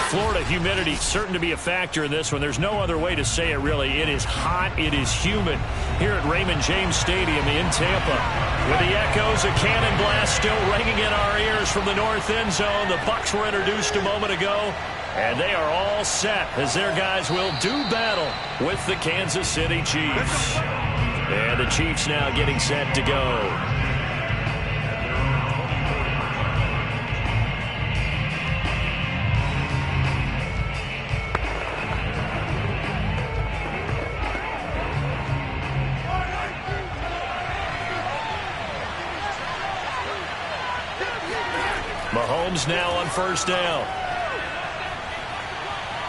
Florida humidity certain to be a factor in this one. There's no other way to say it, really. It is hot. It is humid here at Raymond James Stadium in Tampa. With the echoes, a cannon blast still ringing in our ears from the north end zone. The Bucs were introduced a moment ago, and they are all set as their guys will do battle with the Kansas City Chiefs. And the Chiefs now getting set to go. Mahomes now on first down.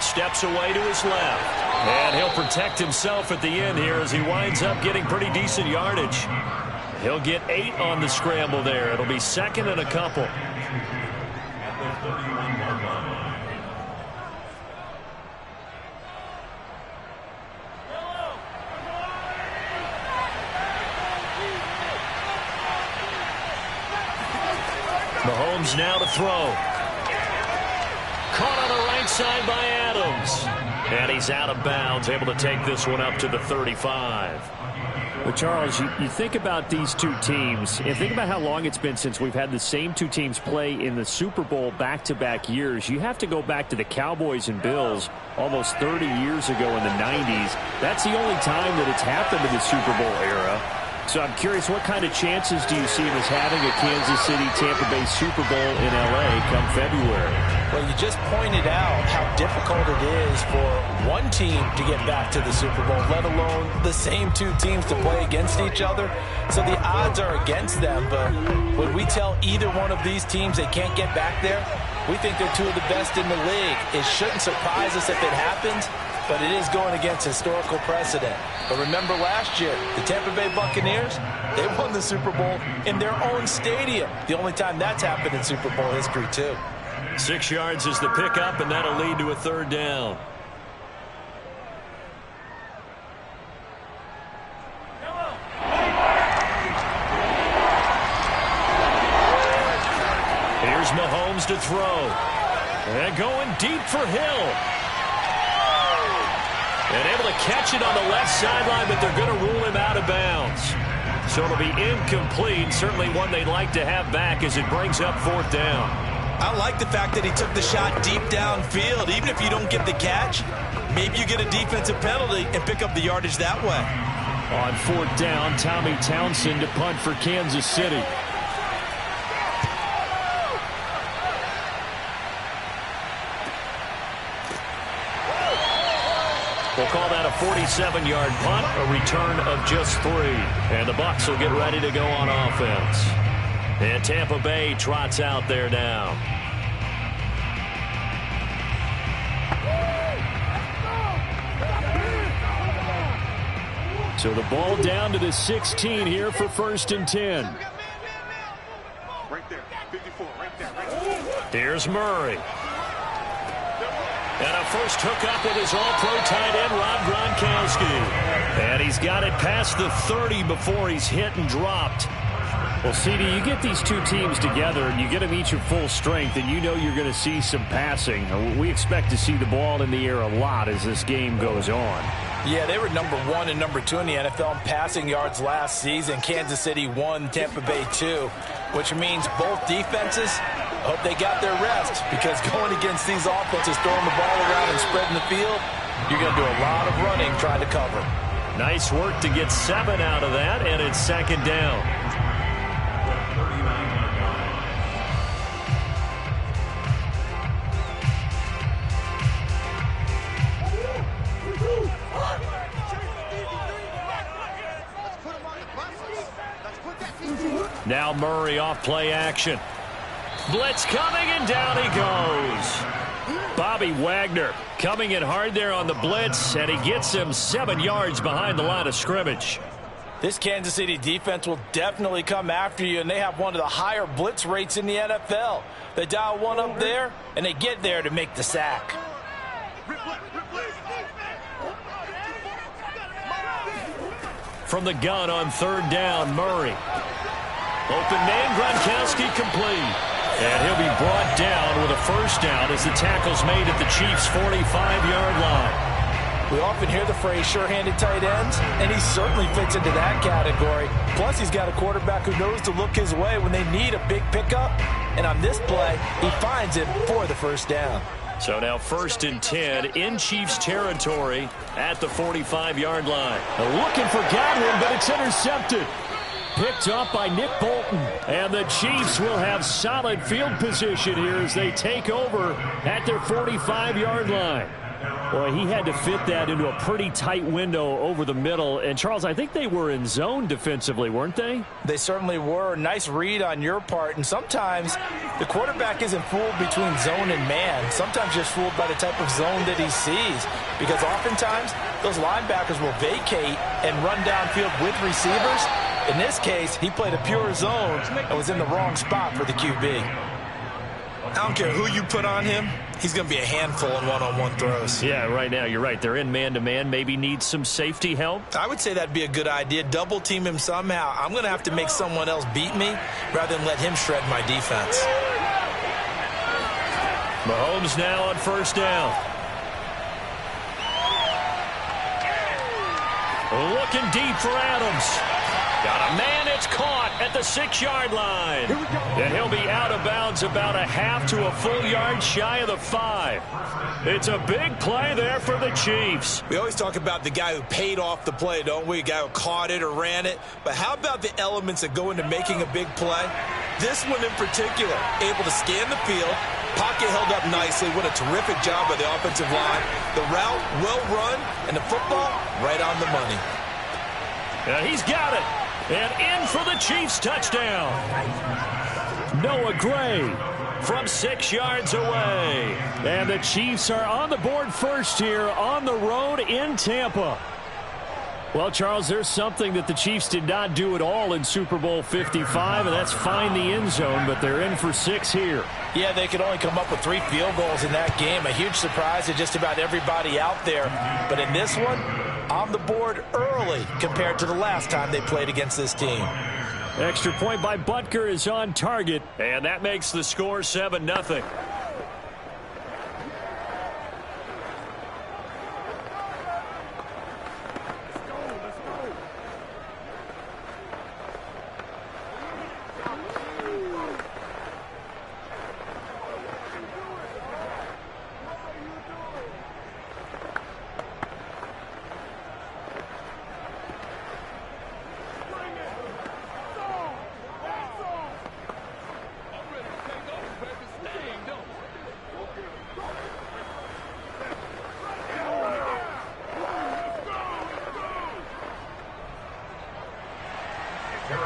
Steps away to his left. And he'll protect himself at the end here as he winds up getting pretty decent yardage. He'll get 8 on the scramble there. It'll be second and a couple. Mahomes now to throw. Caught on the right side by Adams. And he's out of bounds, able to take this one up to the 35. Well, Charles, you think about these two teams, and think about how long it's been since we've had the same two teams play in the Super Bowl back-to-back years. You have to go back to the Cowboys and Bills almost 30 years ago in the 90s. That's the only time that it's happened in the Super Bowl era. So I'm curious, what kind of chances do you see us having a Kansas City-Tampa Bay Super Bowl in L.A. come February? Well, you just pointed out how difficult it is for one team to get back to the Super Bowl, let alone the same two teams to play against each other. So the odds are against them, but when we tell either one of these teams they can't get back there, we think they're two of the best in the league. It shouldn't surprise us if it happens, but it is going against historical precedent. But remember last year, the Tampa Bay Buccaneers, they won the Super Bowl in their own stadium. The only time that's happened in Super Bowl history, too. 6 yards is the pickup, and that'll lead to a third down. Here's Mahomes to throw. And going deep for Hill. And able to catch it on the left sideline, but they're going to rule him out of bounds. So it'll be incomplete. Certainly one they'd like to have back as it brings up fourth down. I like the fact that he took the shot deep downfield. Even if you don't get the catch, maybe you get a defensive penalty and pick up the yardage that way. On fourth down, Tommy Townsend to punt for Kansas City. We'll call that a 47-yard punt, a return of just 3. And the Bucs will get ready to go on offense. And Tampa Bay trots out there now. So the ball down to the 16 here for first and 10. Right there, 54, right there. Here's Murray. And a first hookup with his all-pro tight end, Rob Gronkowski. And he's got it past the 30 before he's hit and dropped. Well, CD, you get these two teams together, and you get them each at full strength, and you know you're going to see some passing. We expect to see the ball in the air a lot as this game goes on. Yeah, they were number 1 and number 2 in the NFL in passing yards last season. Kansas City 1, Tampa Bay 2, which means both defenses hope they got their rest, because going against these offenses, throwing the ball around and spreading the field, you're going to do a lot of running trying to cover. Nice work to get 7 out of that, and it's second down. Now Murray off play action. Blitz coming, and down he goes. Bobby Wagner coming in hard there on the blitz, and he gets him 7 yards behind the line of scrimmage. This Kansas City defense will definitely come after you, and they have one of the higher blitz rates in the NFL. They dial one up there, and they get there to make the sack. From the gun on third down, Murray. Open man, Gronkowski complete. And he'll be brought down with a first down as the tackle's made at the Chiefs' 45-yard line. We often hear the phrase sure-handed tight ends, and he certainly fits into that category. Plus, he's got a quarterback who knows to look his way when they need a big pickup. And on this play, he finds it for the first down. So now 1st and 10 in Chiefs territory at the 45-yard line. Looking for Godwin, but it's intercepted. Picked up by Nick Bolton. And the Chiefs will have solid field position here as they take over at their 45-yard line. Boy, he had to fit that into a pretty tight window over the middle. And, Charles, I think they were in zone defensively, weren't they? They certainly were. Nice read on your part. And sometimes the quarterback isn't fooled between zone and man. Sometimes just fooled by the type of zone that he sees. Because oftentimes those linebackers will vacate and run downfield with receivers. In this case, he played a pure zone and was in the wrong spot for the QB. I don't care who you put on him. He's going to be a handful in one-on-one throws. Yeah, right now, you're right. They're in man-to-man. Maybe needs some safety help. I would say that'd be a good idea. Double team him somehow. I'm going to have to make someone else beat me rather than let him shred my defense. Mahomes now on first down. Looking deep for Adams. Got a man, it's caught at the 6-yard line. And he'll be out of bounds about a half to a full yard shy of the 5. It's a big play there for the Chiefs. We always talk about the guy who paid off the play, don't we? The guy who caught it or ran it. But how about the elements that go into making a big play? This one in particular, able to scan the field, pocket held up nicely. What a terrific job by the offensive line. The route, well run, and the football, right on the money. He's got it. And in for the Chiefs touchdown. Noah Gray from 6 yards away. And the Chiefs are on the board first here on the road in Tampa. Well, Charles, there's something that the Chiefs did not do at all in Super Bowl 55, and that's find the end zone, but they're in for 6 here. Yeah, they could only come up with 3 field goals in that game. A huge surprise to just about everybody out there. But in this one, on the board early compared to the last time they played against this team. Extra point by Butker is on target. And that makes the score 7-0.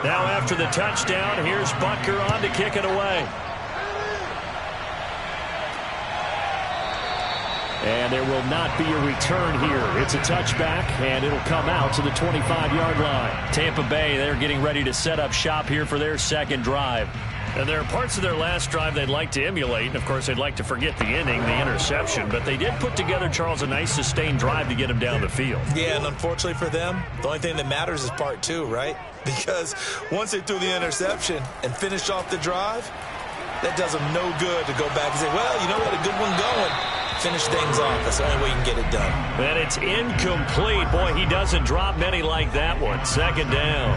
Now after the touchdown, here's Butker on to kick it away. And there will not be a return here. It's a touchback, and it'll come out to the 25-yard line. Tampa Bay, they're getting ready to set up shop here for their second drive. And there are parts of their last drive they'd like to emulate. And, of course, they'd like to forget the inning, the interception. But they did put together, Charles, a nice sustained drive to get them down the field. Yeah, and unfortunately for them, the only thing that matters is part 2, right? Because once they threw the interception and finished off the drive, that does them no good to go back and say, well, you know, we had a good one going. Finish things off. That's the only way you can get it done. And it's incomplete. Boy, he doesn't drop many like that one. Second down.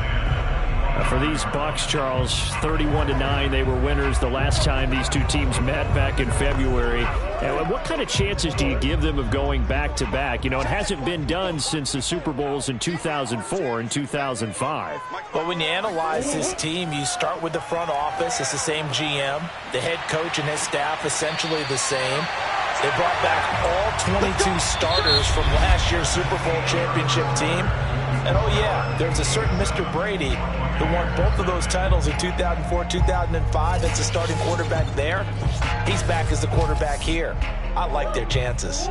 For these Bucs, Charles, 31-9, they were winners the last time these two teams met back in February. And what kind of chances do you give them of going back-to-back? You know, it hasn't been done since the Super Bowls in 2004 and 2005. But when you analyze this team, you start with the front office. It's the same GM. The head coach and his staff essentially the same. They brought back all 22 starters from last year's Super Bowl championship team. And, oh, yeah, there's a certain Mr. Brady who won both of those titles in 2004, 2005. That's the starting quarterback there. He's back as the quarterback here. I like their chances.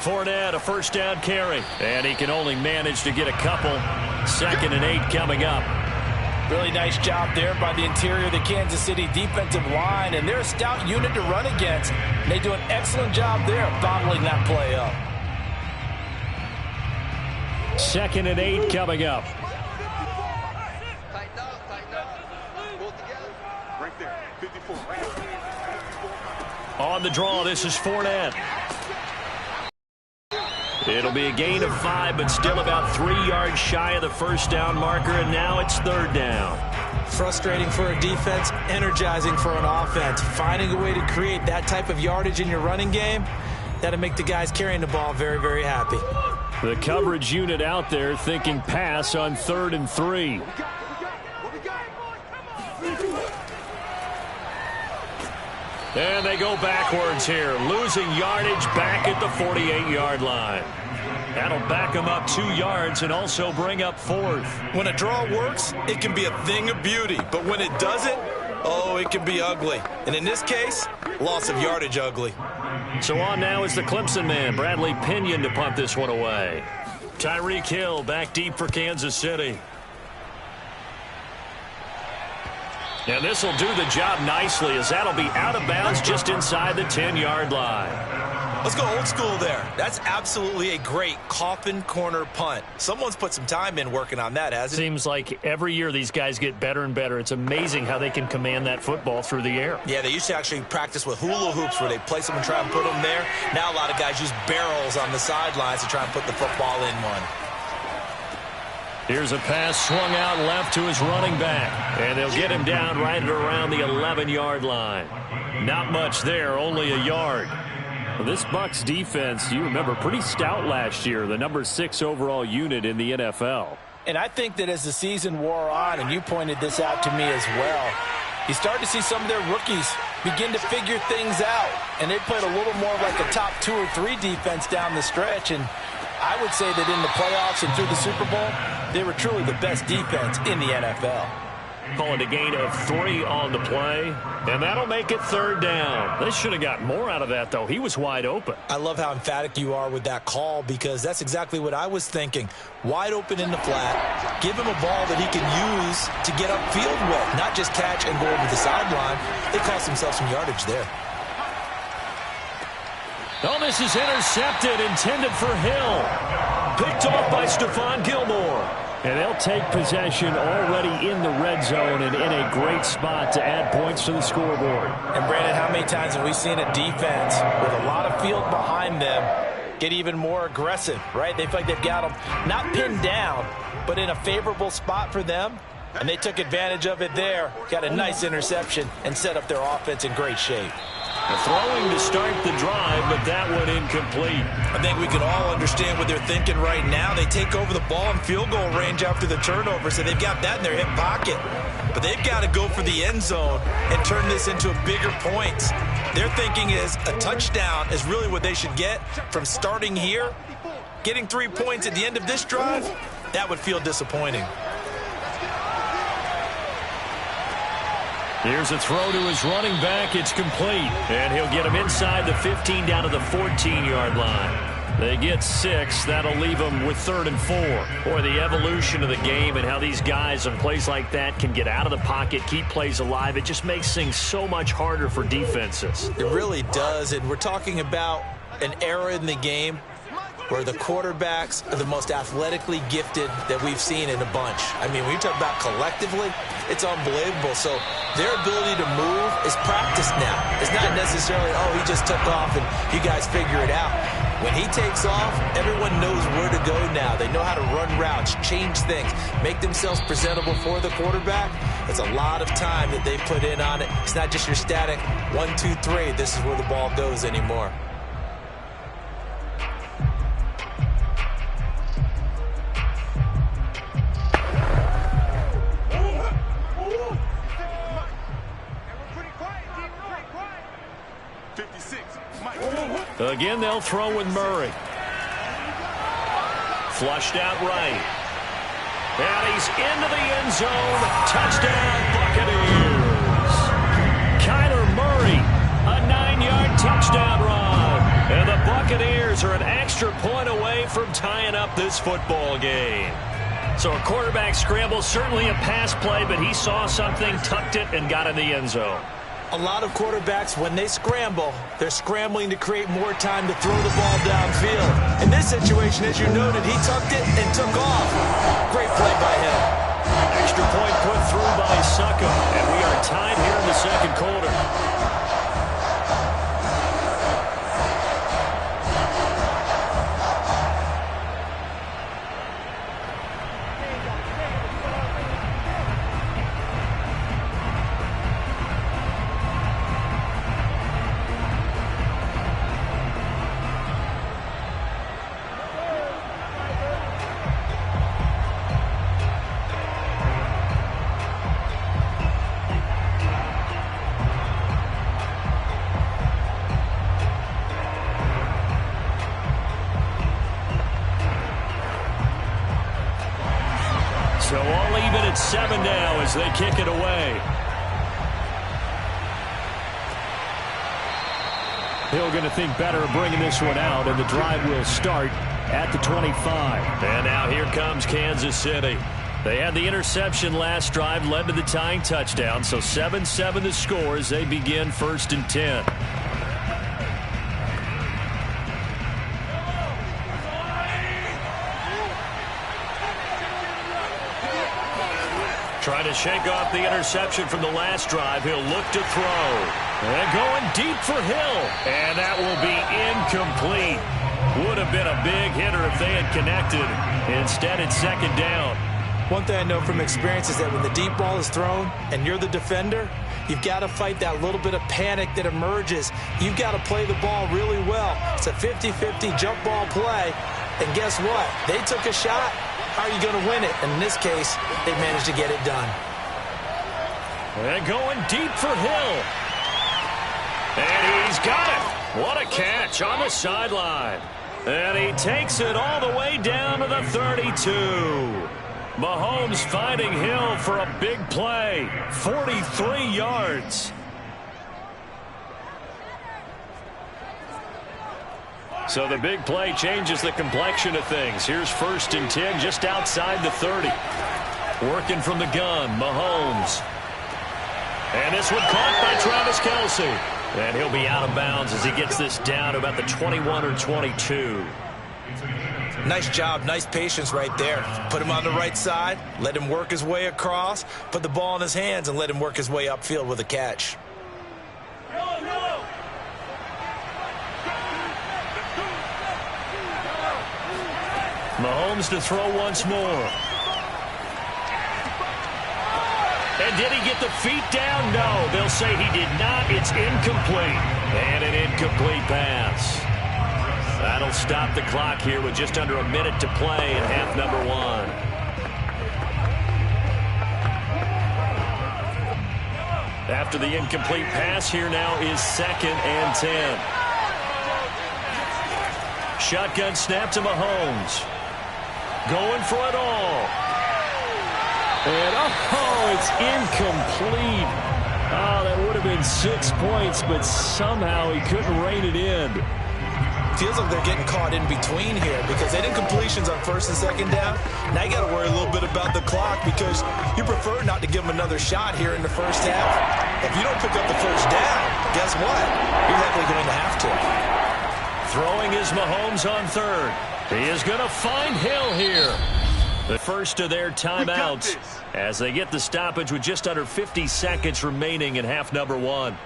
Fournette, a first down carry. And he can only manage to get a couple. 2nd and 8 coming up. Really nice job there by the interior of the Kansas City defensive line. And they're a stout unit to run against. And they do an excellent job there of bottling that play up. 2nd and 8 coming up. Right there. 54. On the draw, this is Fournette. It'll be a gain of 5, but still about 3 yards shy of the first down marker, and now it's 3rd down. Frustrating for a defense, energizing for an offense. Finding a way to create that type of yardage in your running game, that'll make the guys carrying the ball very, very happy. The coverage unit out there thinking pass on 3rd and 3. And they go backwards here, losing yardage back at the 48-yard line. That'll back them up 2 yards and also bring up 4th. When a draw works, it can be a thing of beauty. But when it doesn't, oh, it can be ugly. And in this case, loss of yardage ugly. So on now is the Clemson man, Bradley Pinion, to punt this one away. Tyreek Hill back deep for Kansas City. And this will do the job nicely, as that'll be out of bounds just inside the 10-yard line. Let's go old school there. That's absolutely a great coffin corner punt. Someone's put some time in working on that, hasn't it? Seems like every year these guys get better and better. It's amazing how they can command that football through the air. Yeah, they used to actually practice with hula hoops where they place them and try and put them there. Now a lot of guys use barrels on the sidelines to try and put the football in one. Here's a pass swung out left to his running back. And they'll get him down right at around the 11-yard line. Not much there, only a yard. Well, this Bucs defense, you remember, pretty stout last year, the number 6 overall unit in the NFL. And I think that as the season wore on, and you pointed this out to me as well, you start to see some of their rookies begin to figure things out. And they played a little more like a top 2 or 3 defense down the stretch. And I would say that in the playoffs and through the Super Bowl, they were truly the best defense in the NFL. Call it a gain of 3 on the play, and that'll make it 3rd down. They should have got more out of that, though. He was wide open. I love how emphatic you are with that call, because that's exactly what I was thinking. Wide open in the flat. Give him a ball that he can use to get upfield with, not just catch and go over the sideline. They cost themselves some yardage there. Oh, this is intercepted, intended for Hill. Picked off by Stephon Gilmore. And they'll take possession already in the red zone and in a great spot to add points to the scoreboard. And, Brandon, how many times have we seen a defense with a lot of field behind them get even more aggressive, right? They feel like they've got them not pinned down, but in a favorable spot for them. And they took advantage of it there, got a nice interception, and set up their offense in great shape. Throwing to start the drive, but that one incomplete. I think we can all understand what they're thinking right now. They take over the ball in field goal range after the turnover, so they've got that in their hip pocket. But they've got to go for the end zone and turn this into a bigger points. Their thinking is a touchdown is really what they should get from starting here. Getting 3 points at the end of this drive, that would feel disappointing. Here's a throw to his running back. It's complete. And he'll get him inside the 15 down to the 14-yard line. They get 6. That'll leave them with 3rd and 4. Boy, the evolution of the game and how these guys on plays like that can get out of the pocket, keep plays alive, it just makes things so much harder for defenses. It really does, and we're talking about an era in the game where the quarterbacks are the most athletically gifted that we've seen in a bunch. I mean, when you talk about collectively, it's unbelievable. So their ability to move is practiced now. It's not necessarily, oh, he just took off and you guys figure it out. When he takes off, everyone knows where to go now. They know how to run routes, change things, make themselves presentable for the quarterback. It's a lot of time that they put in on it. It's not just your static 1, 2, 3. This is where the ball goes anymore. Again, they'll throw with Murray. Flushed out right. And he's into the end zone. Touchdown, Buccaneers. Kyler Murray, a 9-yard touchdown run. And the Buccaneers are an extra point away from tying up this football game. So a quarterback scramble, certainly a pass play, but he saw something, tucked it, and got in the end zone. A lot of quarterbacks, when they scramble, they're scrambling to create more time to throw the ball downfield. In this situation, as you noted, he tucked it and took off. Great play by him. Extra point put through by Succop, and we are tied here in the second quarter. So all even at 7 now as they kick it away. Hill going to think better of bringing this one out, and the drive will start at the 25. And now here comes Kansas City. They had the interception last drive, led to the tying touchdown, so 7-7 the score as they begin 1st and 10. Trying to shake off the interception from the last drive. He'll look to throw. And going deep for Hill. And that will be incomplete. Would have been a big hitter if they had connected. Instead, it's 2nd down. One thing I know from experience is that when the deep ball is thrown and you're the defender, you've got to fight that little bit of panic that emerges. You've got to play the ball really well. It's a 50-50 jump ball play. And guess what? They took a shot. How are you going to win it? And in this case, they managed to get it done. And going deep for Hill. And he's got it. What a catch on the sideline. And he takes it all the way down to the 32. Mahomes finding Hill for a big play. 43 yards. So the big play changes the complexion of things. Here's 1st and 10 just outside the 30. Working from the gun, Mahomes. And this one caught by Travis Kelce. And he'll be out of bounds as he gets this down to about the 21 or 22. Nice job, nice patience right there. Put him on the right side, let him work his way across, put the ball in his hands, and let him work his way upfield with a catch. Mahomes to throw once more. And did he get the feet down? No, they'll say he did not. It's incomplete. And an incomplete pass. That'll stop the clock here with just under a minute to play in half number 1. After the incomplete pass, here now is 2nd and 10. Shotgun snap to Mahomes. Going for it all. And, oh, it's incomplete. Oh, that would have been 6 points, but somehow he couldn't rein it in. Feels like they're getting caught in between here because they did completions on 1st and 2nd down. Now you got to worry a little bit about the clock because you prefer not to give them another shot here in the 1st half. If you don't pick up the 1st down, guess what? You're likely going to have to. Throwing is Mahomes on 3rd. He is going to find Hill here. The first of their timeouts as they get the stoppage with just under 50 seconds remaining in half number 1.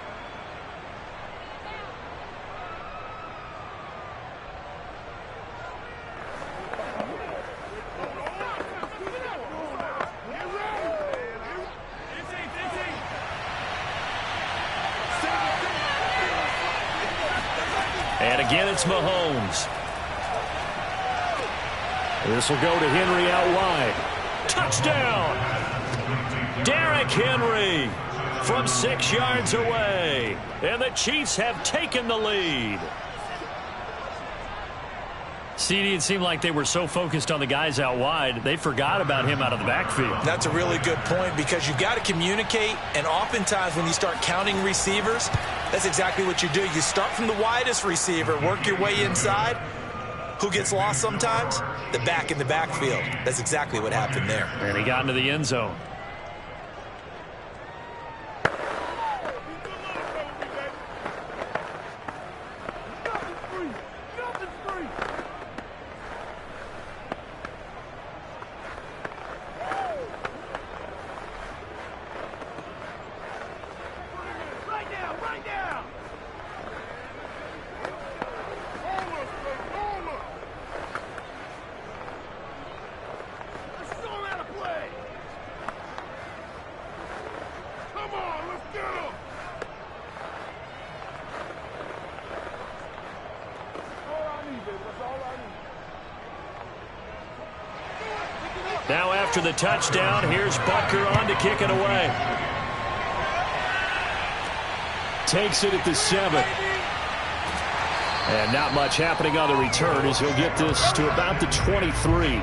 And again, it's Mahomes. This will go to Henry out wide. Touchdown! Derrick Henry from 6 yards away. And the Chiefs have taken the lead. CD, it seemed like they were so focused on the guys out wide, they forgot about him out of the backfield. That's a really good point because you've got to communicate, and oftentimes when you start counting receivers, that's exactly what you do. You start from the widest receiver, work your way inside. Who gets lost sometimes? The back in the backfield. That's exactly what happened there. And he got into the end zone. Now after the touchdown, here's Butker on to kick it away. Takes it at the 7. And not much happening on the return as he'll get this to about the 23.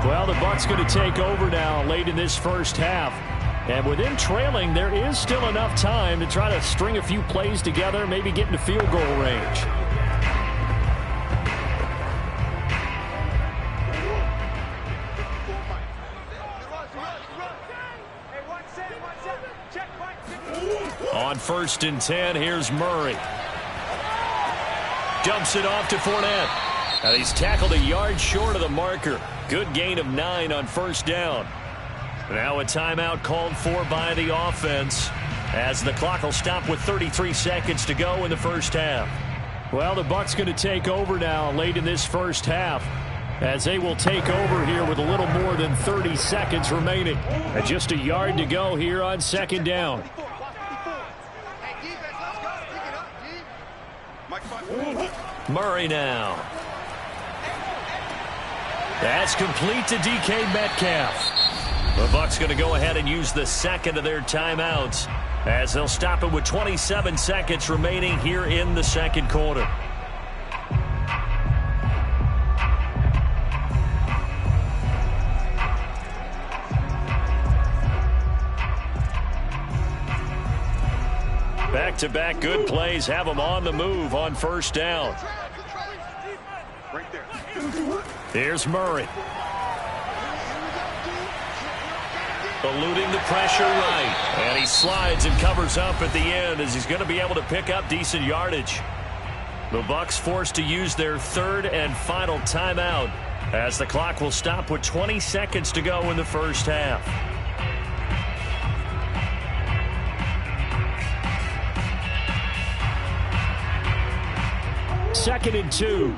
Well, the Bucs going to take over now late in this first half. And with them trailing, there is still enough time to try to string a few plays together, maybe get into field goal range. On 1st and 10, here's Murray. Dumps it off to Fournette. And he's tackled a yard short of the marker. Good gain of 9 on 1st down. Now a timeout called for by the offense as the clock will stop with 33 seconds to go in the first half. Well, the Bucs going to take over now late in this first half as they will take over here with a little more than 30 seconds remaining. And just a yard to go here on 2nd down. Murray now. That's complete to DK Metcalf. The Bucs going to go ahead and use the second of their timeouts as they'll stop it with 27 seconds remaining here in the second quarter. Back-to-back good plays have them on the move on 1st down. Right there. Here's Murray. Eluding the pressure right. And he slides and covers up at the end as he's going to be able to pick up decent yardage. The Bucs forced to use their 3rd and final timeout as the clock will stop with 20 seconds to go in the first half. 2nd and 2.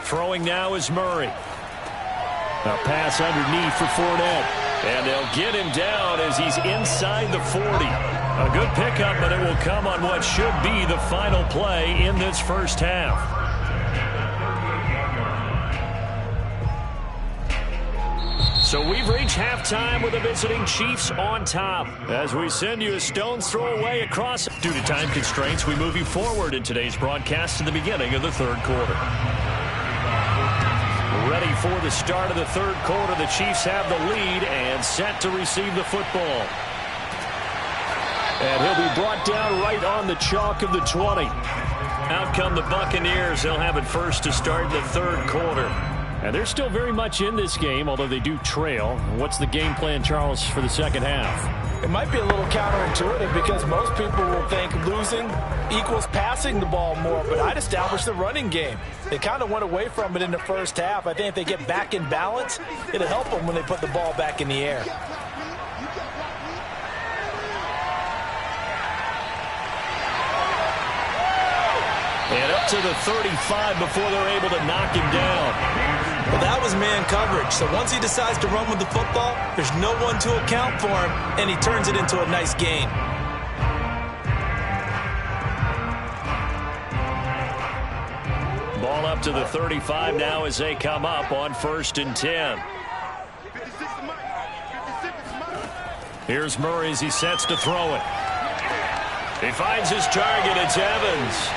Throwing now is Murray. A pass underneath for Fournette. And they'll get him down as he's inside the 40. A good pickup, but it will come on what should be the final play in this first half. So we've reached halftime with the visiting Chiefs on top as we send you a stone's throw away across. Due to time constraints, we move you forward in today's broadcast to the beginning of the 3rd quarter. Ready for the start of the 3rd quarter. The Chiefs have the lead and set to receive the football. And he'll be brought down right on the chalk of the 20. Out come the Buccaneers. They'll have it first to start the 3rd quarter. And they're still very much in this game, although they do trail. What's the game plan, Charles, for the second half? It might be a little counterintuitive because most people will think losing equals passing the ball more, but I'd establish the running game. They kind of went away from it in the first half. I think if they get back in balance, it'll help them when they put the ball back in the air. And up to the 35 before they're able to knock him down. Well, that was man coverage. So once he decides to run with the football, there's no one to account for him, and he turns it into a nice gain. Ball up to the 35 now as they come up on 1st and 10. Here's Murray as he sets to throw it. He finds his target. It's Evans.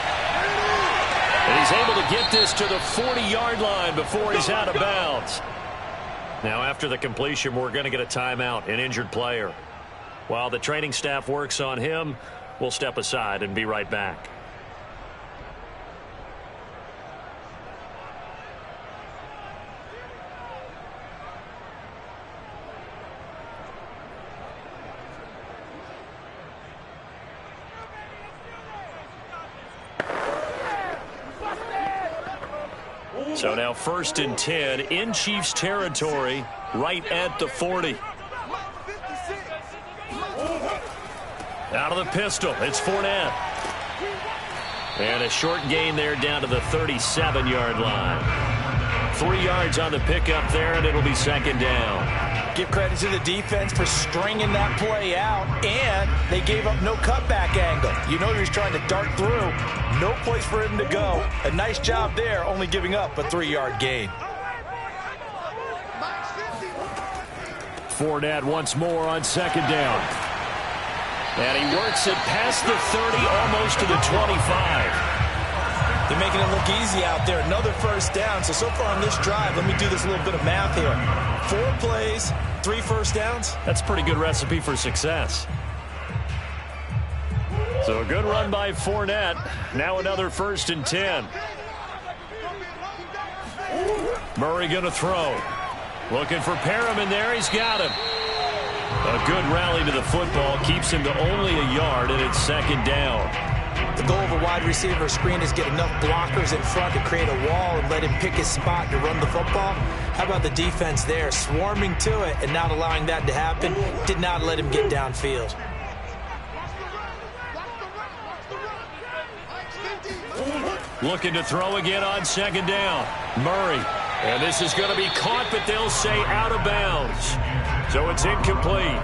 And he's able to get this to the 40-yard line before he's out of bounds. Now, after the completion, we're going to get a timeout, an injured player. While the training staff works on him, we'll step aside and be right back. So now 1st and 10 in Chiefs territory right at the 40. Out of the pistol, it's Fournette. And a short gain there down to the 37-yard line. 3 yards on the pickup there, and it'll be second down. Give credit to the defense for stringing that play out, and they gave up no cutback angle. You know he was trying to dart through. No place for him to go. A nice job there, only giving up a 3-yard gain. Fournette once more on second down. And he works it past the 30, almost to the 25. They're making it look easy out there. Another first down. So far on this drive, let me do this little bit of math here. 4 plays, 3 first downs. That's a pretty good recipe for success. So a good run by Fournette. Now another 1st and 10. Murray going to throw. Looking for Perriman there. He's got him. A good rally to the football. Keeps him to only a yard, and it's second down. The goal of a wide receiver screen is get enough blockers in front to create a wall and let him pick his spot to run the football. How about the defense there? Swarming to it and not allowing that to happen. Did not let him get downfield. Looking to throw again on second down. Murray. And this is going to be caught, but they'll say out of bounds. So it's incomplete.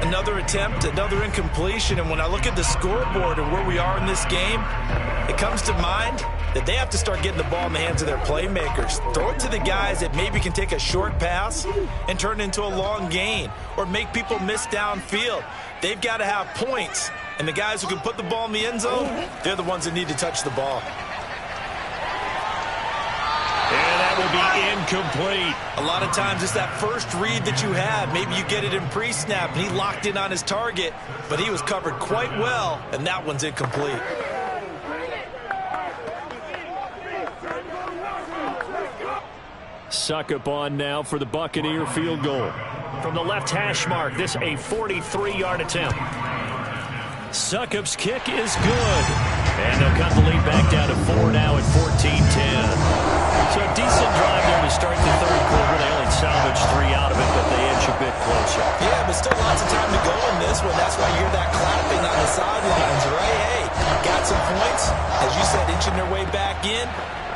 Another attempt, another incompletion, and when I look at the scoreboard and where we are in this game, it comes to mind that they have to start getting the ball in the hands of their playmakers. Throw it to the guys that maybe can take a short pass and turn it into a long gain or make people miss downfield. They've got to have points, and the guys who can put the ball in the end zone, they're the ones that need to touch the ball. And that will be incomplete. A lot of times it's that first read that you have. Maybe you get it in pre-snap, and he locked in on his target, but he was covered quite well, and that one's incomplete. Succop on now for the Buccaneer field goal. From the left hash mark, this a 43-yard attempt. Succop's kick is good. And they'll cut the lead back down to 4 now at 14-10. So a decent drive there to start the third quarter. They only salvaged 3 out of it, but they edge a bit closer. Yeah, but still lots of time to go in this one. That's why you hear that clapping on the sidelines, right? Hey, got some points. As you said, inching their way back in.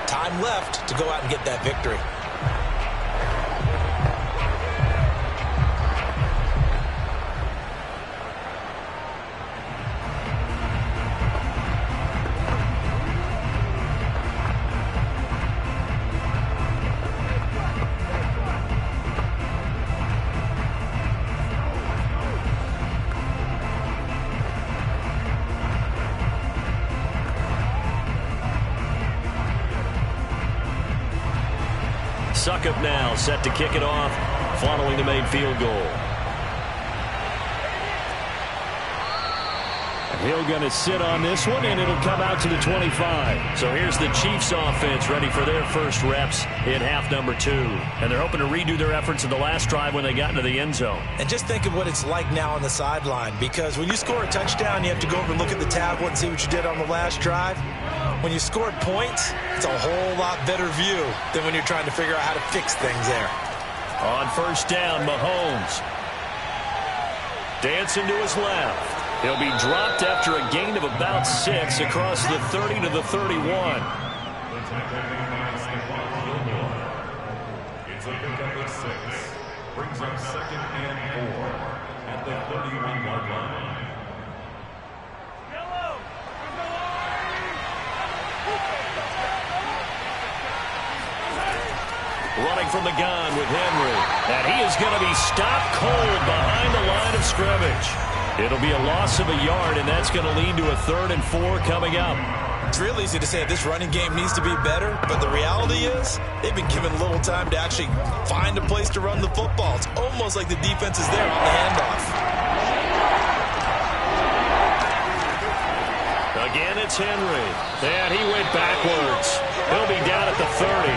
Time left to go out and get that victory. Succop now set to kick it off following the made field goal. He'll going to sit on this one, and it'll come out to the 25. So here's the Chiefs offense ready for their first reps in half number 2. And they're hoping to redo their efforts in the last drive when they got into the end zone. And just think of what it's like now on the sideline, because when you score a touchdown, you have to go over and look at the tablet and see what you did on the last drive. When you scored points, it's a whole lot better view than when you're trying to figure out how to fix things there. On first down, Mahomes. Dancing to his left. He'll be dropped after a gain of about 6 across the 30 to the 31. It's a pickup of 6. Brings up 2nd and 4 at the 31-yard line. Running from the gun with Henry. And he is going to be stopped cold behind the line of scrimmage. It'll be a loss of a yard, and that's going to lead to a 3rd and 4 coming up. It's real easy to say this running game needs to be better, but the reality is they've been given little time to actually find a place to run the football. It's almost like the defense is there on the handoff. Again, it's Henry. And he went backwards. He'll be down at the 30.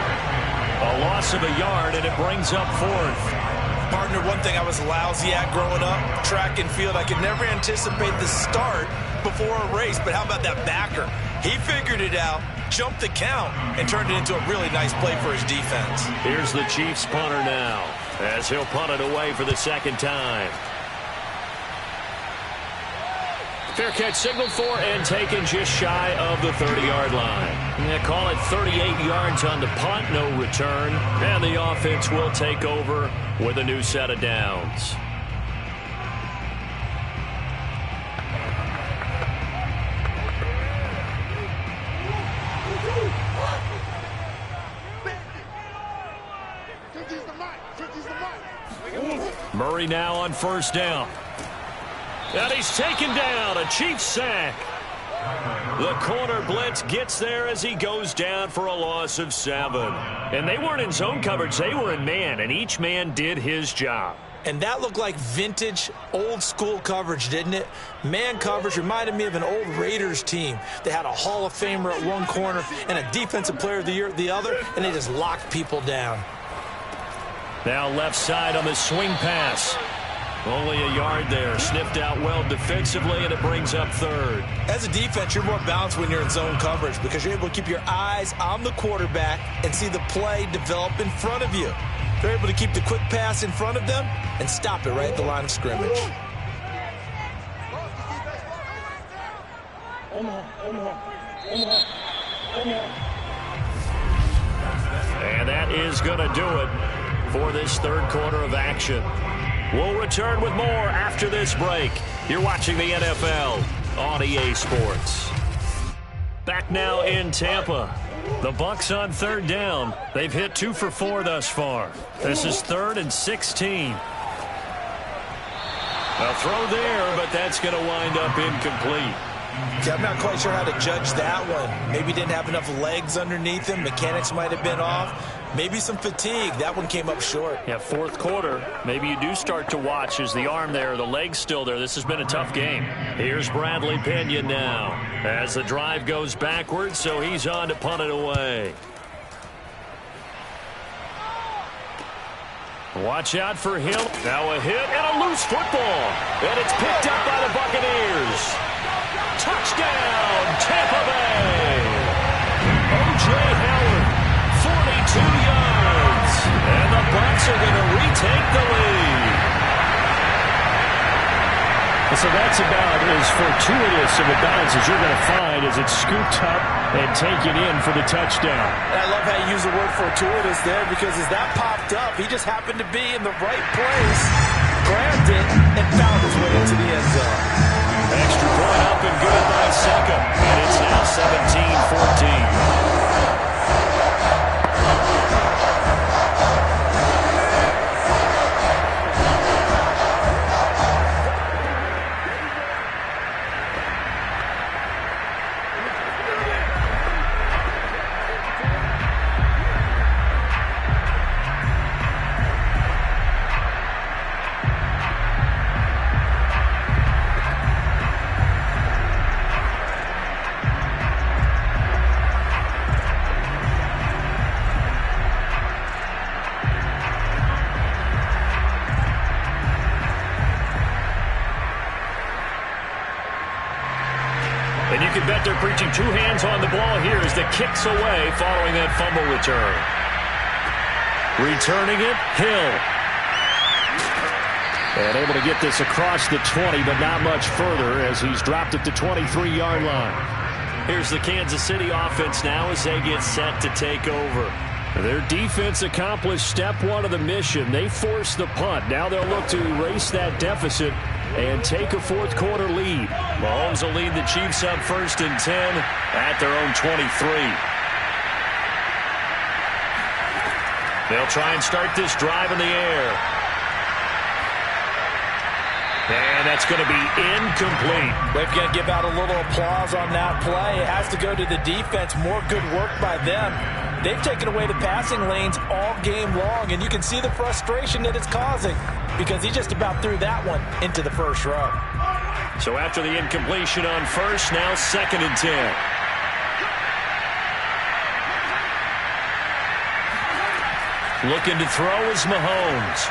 A loss of a yard, and it brings up 4th. Partner, one thing I was lousy at growing up, track and field, I could never anticipate the start before a race, but how about that backer? He figured it out, jumped the count, and turned it into a really nice play for his defense. Here's the Chiefs punter now, as he'll punt it away for the 2nd time. Fair catch signaled for and taken just shy of the 30-yard line. Yeah, call it 38 yards on the punt, no return. And the offense will take over with a new set of downs. Murray now on first down. And he's taken down. A Chiefs sack. The corner blitz gets there as he goes down for a loss of 7. And they weren't in zone coverage. They were in man, and each man did his job. And that looked like vintage, old-school coverage, didn't it? Man coverage reminded me of an old Raiders team. They had a Hall of Famer at one corner and a Defensive Player of the Year at the other, and they just locked people down. Now left side on the swing pass. Only a yard there. Sniffed out well defensively, and it brings up third. As a defense, you're more balanced when you're in zone coverage because you're able to keep your eyes on the quarterback and see the play develop in front of you. They're able to keep the quick pass in front of them and stop it right at the line of scrimmage. And that is going to do it for this third quarter of action. We'll return with more after this break. You're watching the NFL on EA Sports. Back now in Tampa. The Bucs on third down. They've hit 2 for 4 thus far. This is 3rd and 16. A throw there, but that's going to wind up incomplete. See, I'm not quite sure how to judge that one. Maybe didn't have enough legs underneath him. Mechanics might have been off. Maybe some fatigue. That one came up short. Yeah, fourth quarter. Maybe you do start to watch. Is the arm there, the leg's still there? This has been a tough game. Here's Bradley Pinion now as the drive goes backwards, so he's on to punt it away. Watch out for him. Now a hit and a loose football. And it's picked up by the Buccaneers. Touchdown, Tampa Bay. O.J. Howard, 42 yards. And the Bucs are going to retake the lead. So that's about as fortuitous of a bounce as you're going to find as it's scooped up and taken in for the touchdown. And I love how you use the word fortuitous there because as that popped up, he just happened to be in the right place, grabbed it, and found his way into the end zone. Extra point up and good by Second. And it's now 17-14. And you can bet they're preaching 2 hands on the ball here as the kick's away following that fumble return. Returning it, Hill. And able to get this across the 20, but not much further as he's dropped at the 23-yard line. Here's the Kansas City offense now as they get set to take over. Their defense accomplished step 1 of the mission. They forced the punt. Now they'll look to erase that deficit and take a fourth quarter lead. Mahomes will lead the Chiefs up 1st and 10 at their own 23. They'll try and start this drive in the air. And that's going to be incomplete. They've got to give out a little applause on that play. It has to go to the defense. More good work by them. They've taken away the passing lanes all game long, and you can see the frustration that it's causing because he just about threw that one into the first row. So after the incompletion on first, now 2nd and 10. Looking to throw is Mahomes.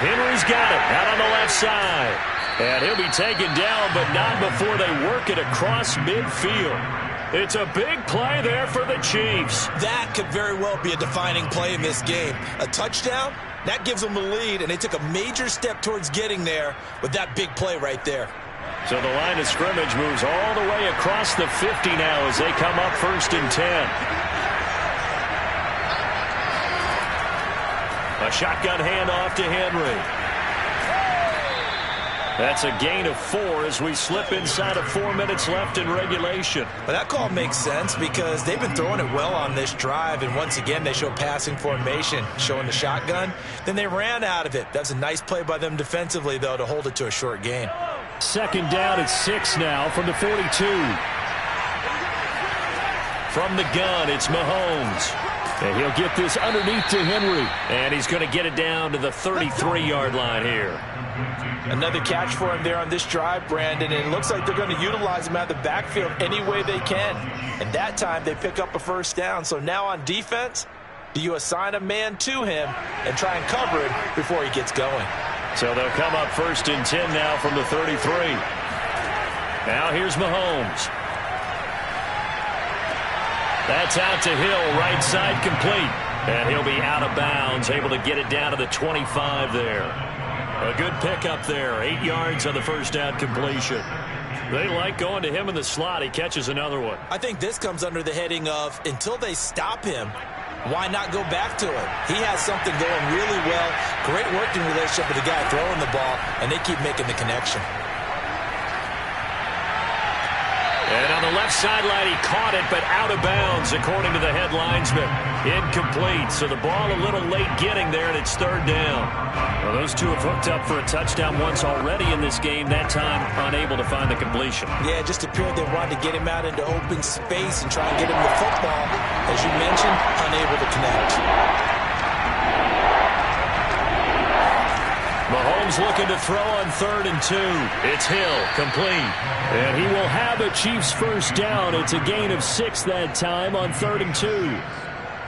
Henry's got it out on the left side. And he'll be taken down, but not before they work it across midfield. It's a big play there for the Chiefs. That could very well be a defining play in this game. A touchdown, that gives them the lead, and they took a major step towards getting there with that big play right there. So the line of scrimmage moves all the way across the 50 now as they come up 1st and 10. A shotgun handoff to Henry. That's a gain of 4 as we slip inside of 4 minutes left in regulation. But that call makes sense because they've been throwing it well on this drive, and once again they show passing formation, showing the shotgun. Then they ran out of it. That's a nice play by them defensively, though, to hold it to a short gain. 2nd down at 6 now from the 42. From the gun, it's Mahomes. And he'll get this underneath to Henry. And he's going to get it down to the 33-yard line here. Another catch for him there on this drive, Brandon, and it looks like they're going to utilize him out of the backfield any way they can. And that time they pick up a 1st down. So now on defense, do you assign a man to him and try and cover him before he gets going? So they'll come up 1st and 10 now from the 33. Now here's Mahomes. That's out to Hill, right side complete. And he'll be out of bounds, able to get it down to the 25 there. A good pickup there, 8 yards on the 1st down completion. They like going to him in the slot. He catches another one. I think this comes under the heading of until they stop him, why not go back to him? He has something going really well. Great working relationship with the guy throwing the ball, and they keep making the connection. And on the left sideline, he caught it, but out of bounds, according to the head linesman. Incomplete, so the ball a little late getting there, and it's 3rd down. Well, those two have hooked up for a touchdown once already in this game, that time unable to find the completion. Yeah, it just appeared they wanted to get him out into open space and try and get him the football. As you mentioned, unable to connect. Mahomes looking to throw on 3rd and 2. It's Hill, complete. And he will have a Chiefs 1st down. It's a gain of 6 that time on 3rd and 2.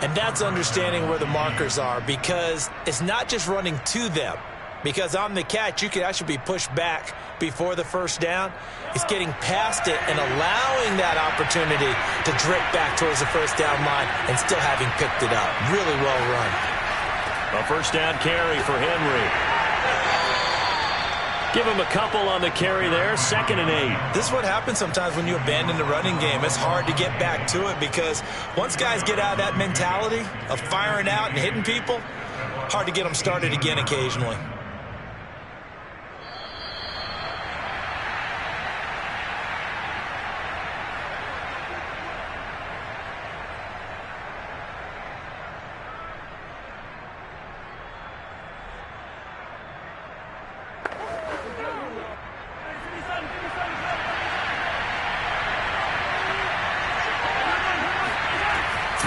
And that's understanding where the markers are, because it's not just running to them. Because on the catch, you could actually be pushed back before the 1st down. It's getting past it and allowing that opportunity to drip back towards the 1st down line and still having picked it up. Really well run. A 1st down carry for Henry. Give him a couple on the carry there, 2nd and 8. This is what happens sometimes when you abandon the running game. It's hard to get back to it because once guys get out of that mentality of firing out and hitting people, hard to get them started again occasionally.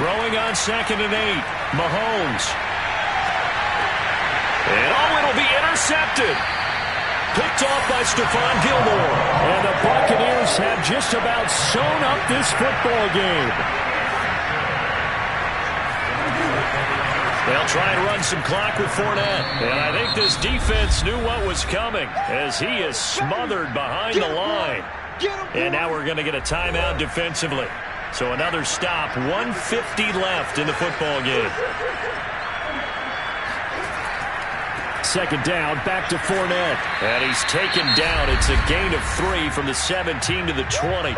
Throwing on 2nd and 8. Mahomes. And it'll be intercepted. Picked off by Stephon Gilmore. And the Buccaneers have just about sewn up this football game. They'll try and run some clock with Fournette. And I think this defense knew what was coming as he is smothered behind the line. And now we're going to get a timeout defensively. So another stop, 1:50 left in the football game. 2nd down, back to Fournette. And he's taken down. It's a gain of 3 from the 17 to the 20.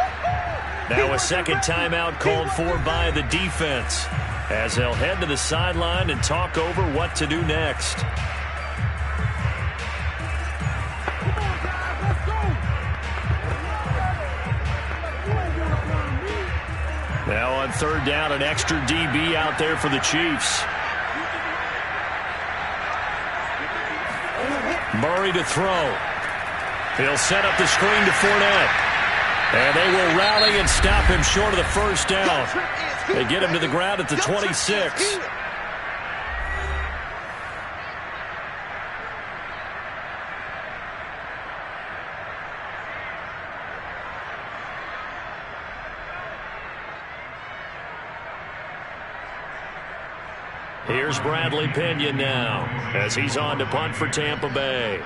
Now a 2nd timeout called for by the defense as they'll head to the sideline and talk over what to do next. Now on 3rd down, an extra DB out there for the Chiefs. Murray to throw. He'll set up the screen to Fournette. And they will rally and stop him short of the 1st down. They get him to the ground at the 26. Here's Bradley Pinion now as he's on to punt for Tampa Bay.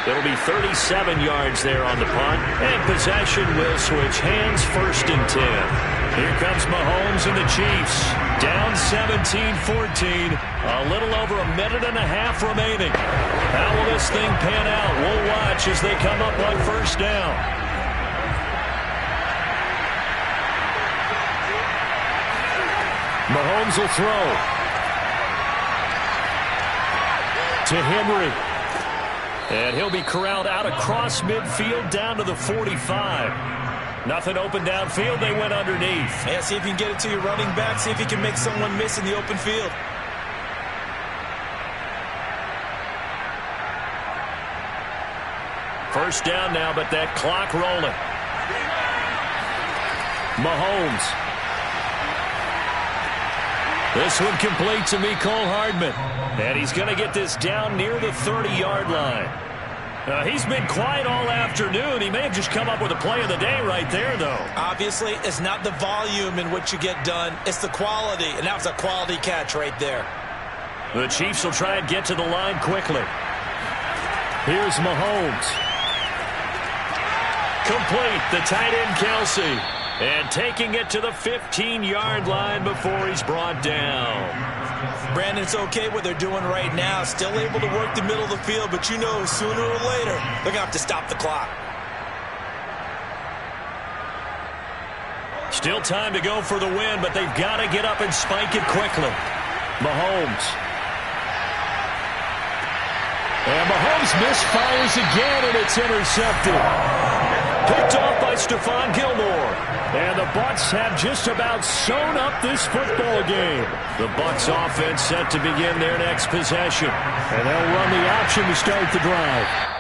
It'll be 37 yards there on the punt, and possession will switch hands, 1st and 10. Here comes Mahomes and the Chiefs. Down 17-14. A little over a minute and a half remaining. How will this thing pan out? We'll watch as they come up on first down. Mahomes will throw. To Henry. And he'll be corralled out across midfield down to the 45. Nothing open downfield. They went underneath. Yeah, see if you can get it to your running back. See if you can make someone miss in the open field. First down now, but that clock rolling. Mahomes. This one complete to Mecole Hardman. And he's going to get this down near the 30-yard line. He's been quiet all afternoon. He may have just come up with a play of the day right there, though. Obviously, it's not the volume in which you get done. It's the quality, and that was a quality catch right there. The Chiefs will try and get to the line quickly. Here's Mahomes. Complete, the tight end Kelsey. And taking it to the 15-yard line before he's brought down. Brandon, it's okay what they're doing right now. Still able to work the middle of the field, but you know sooner or later they're going to have to stop the clock. Still time to go for the win, but they've got to get up and spike it quickly. Mahomes. And Mahomes misfires again, and it's intercepted. Picked off by Stephon Gilmore. And the Bucs have just about sewn up this football game. The Bucs offense set to begin their next possession. And they'll run the option to start the drive.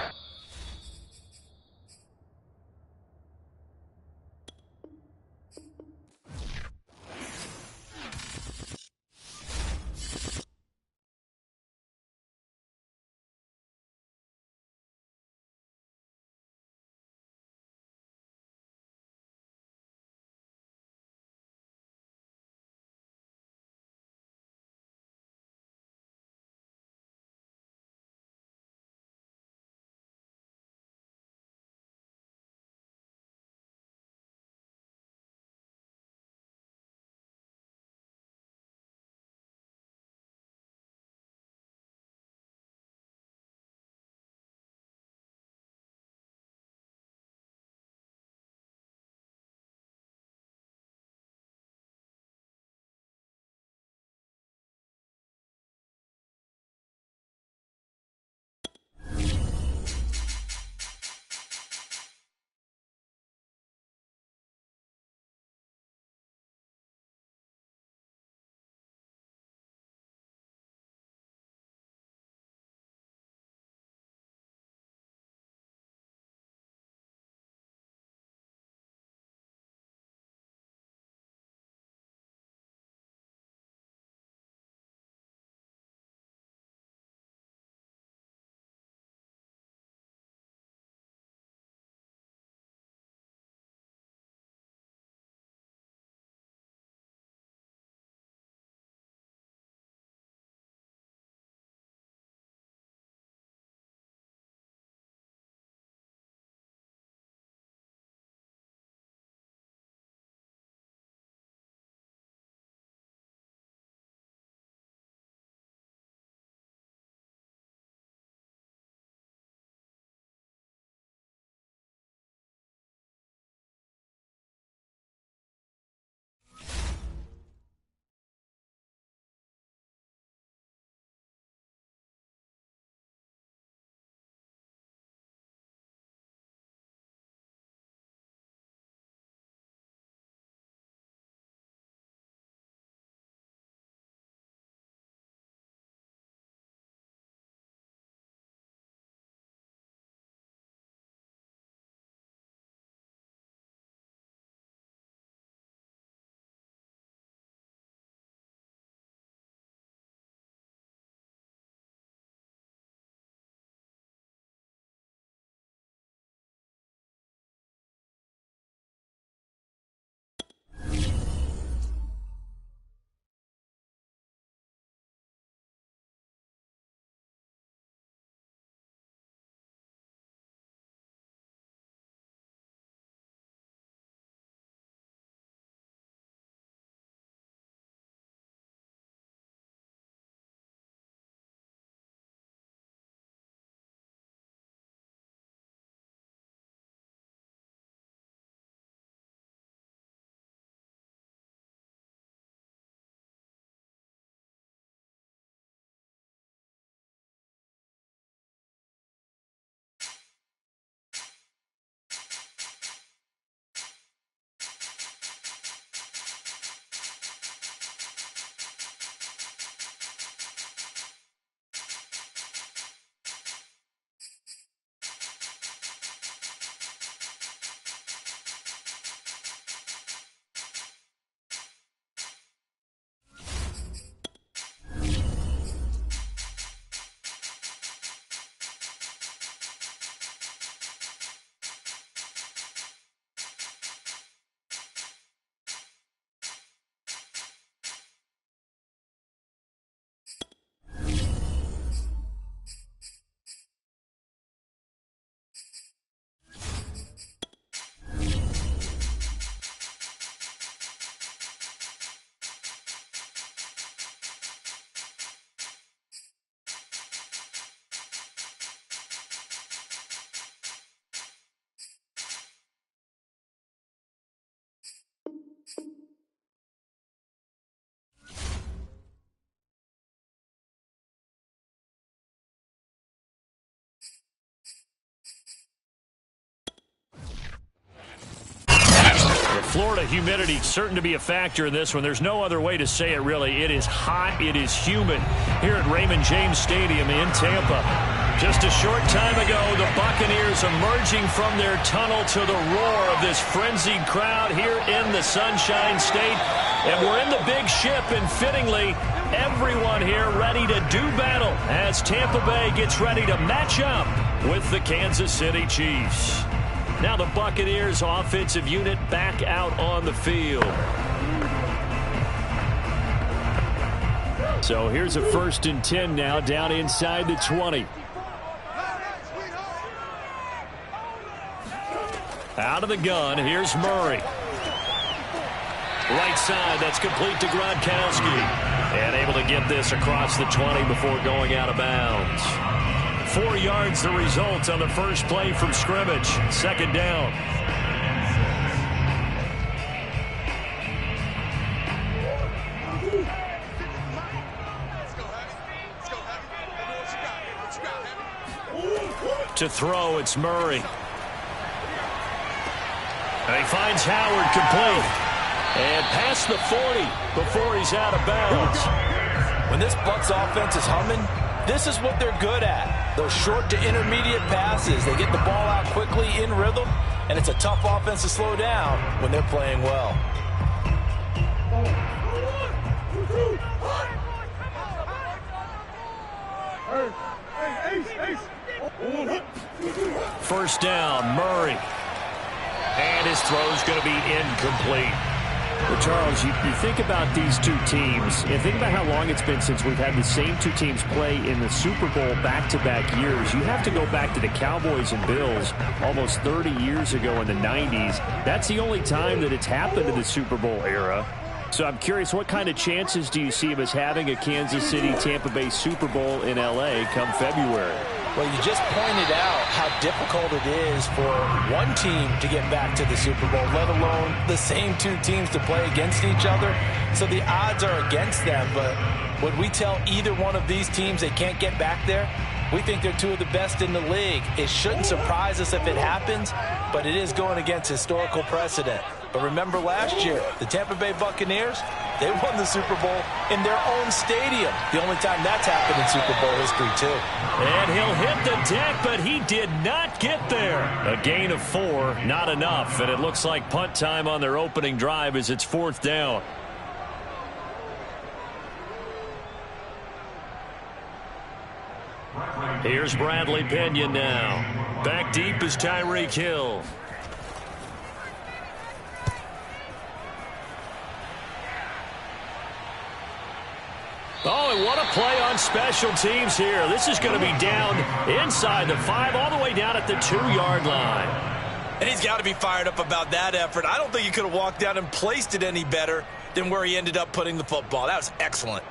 Florida humidity certain to be a factor in this one. There's no other way to say it, really. It is hot. It is humid here at Raymond James Stadium in Tampa. Just a short time ago, the Buccaneers emerging from their tunnel to the roar of this frenzied crowd here in the Sunshine State. And we're in the big ship, and fittingly, everyone here ready to do battle as Tampa Bay gets ready to match up with the Kansas City Chiefs. Now the Buccaneers offensive unit back out on the field. So here's a 1st and 10 now down inside the 20. Out of the gun, here's Murray. Right side, that's complete to Gronkowski. And able to get this across the 20 before going out of bounds. 4 yards the result on the first play from scrimmage. 2nd down. To throw, it's Murray. And he finds Howard complete. And past the 40 before he's out of bounds. When this Bucs offense is humming, this is what they're good at. Those short to intermediate passes. They get the ball out quickly in rhythm, and it's a tough offense to slow down when they're playing well. First down, Murray. And his throw's going to be incomplete. Well, Charles, you think about these two teams, and think about how long it's been since we've had the same two teams play in the Super Bowl back-to-back years. You have to go back to the Cowboys and Bills almost 30 years ago in the 90s. That's the only time that it's happened in the Super Bowl era. So I'm curious, what kind of chances do you see of us having a Kansas City-Tampa Bay Super Bowl in L.A. come February? Well, you just pointed out how difficult it is for one team to get back to the Super Bowl, let alone the same two teams to play against each other. So the odds are against them, but when we tell either one of these teams they can't get back there, we think they're two of the best in the league. It shouldn't surprise us if it happens, but it is going against historical precedent. But remember last year, the Tampa Bay Buccaneers, they won the Super Bowl in their own stadium. The only time that's happened in Super Bowl history, too. And he'll hit the deck, but he did not get there. A gain of 4, not enough. And it looks like punt time on their opening drive as it's 4th down. Here's Bradley Pinion now. Back deep is Tyreek Hill. Oh, and what a play on special teams here. This is going to be down inside the 5, all the way down at the 2-yard line. And he's got to be fired up about that effort. I don't think he could have walked down and placed it any better than where he ended up putting the football. That was excellent.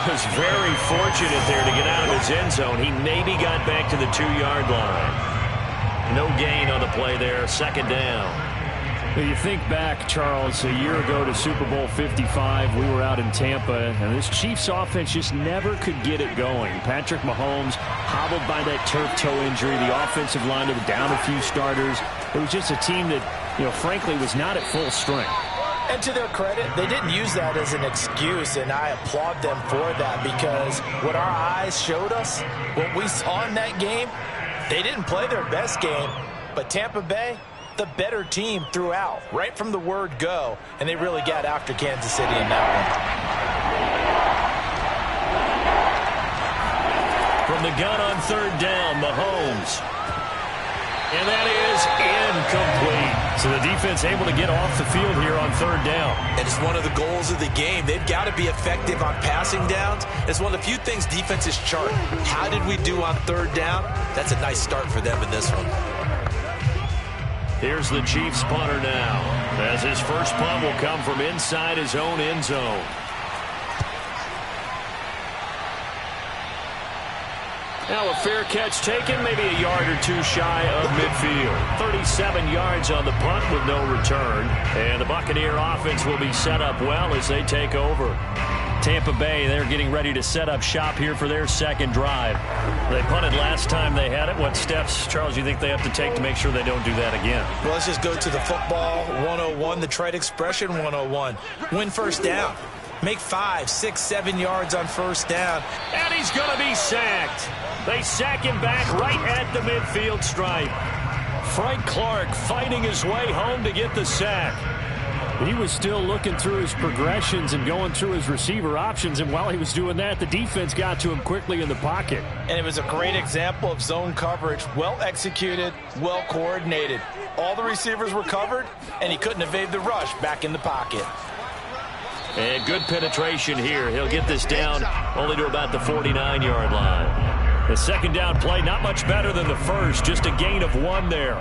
Was very fortunate there to get out of his end zone. He maybe got back to the 2-yard line. No gain on the play there. 2nd down. You think back, Charles, a year ago to Super Bowl 55, we were out in Tampa, and this Chiefs offense just never could get it going. Patrick Mahomes hobbled by that turf toe injury. The offensive line was down a few starters. It was just a team that, frankly, was not at full strength. And to their credit, they didn't use that as an excuse, and I applaud them for that, because what our eyes showed us, what we saw in that game, they didn't play their best game, but Tampa Bay, the better team throughout, right from the word go, and they really got after Kansas City in that one. From the gun on 3rd down, Mahomes. And that is incomplete. So the defense able to get off the field here on 3rd down. And it's one of the goals of the game. They've got to be effective on passing downs. It's one of the few things defenses chart. How did we do on 3rd down? That's a nice start for them in this one. Here's the Chiefs punter now, as his first punt will come from inside his own end zone. Now a fair catch taken, maybe a yard or two shy of midfield. 37 yards on the punt with no return. And the Buccaneer offense will be set up well as they take over. Tampa Bay, they're getting ready to set up shop here for their second drive. They punted last time they had it. What steps, Charles, you think they have to take to make sure they don't do that again? Well, let's just go to the football 101, the trade expression 101. Win first down. Make 5, 6, 7 yards on first down. And he's going to be sacked. They sack him back right at the midfield stripe. Frank Clark fighting his way home to get the sack. He was still looking through his progressions and going through his receiver options, and while he was doing that, the defense got to him quickly in the pocket. And it was a great example of zone coverage. Well executed, well coordinated. All the receivers were covered, and he couldn't evade the rush back in the pocket. And good penetration here. He'll get this down only to about the 49-yard line. The second down play, not much better than the first, just a gain of 1 there.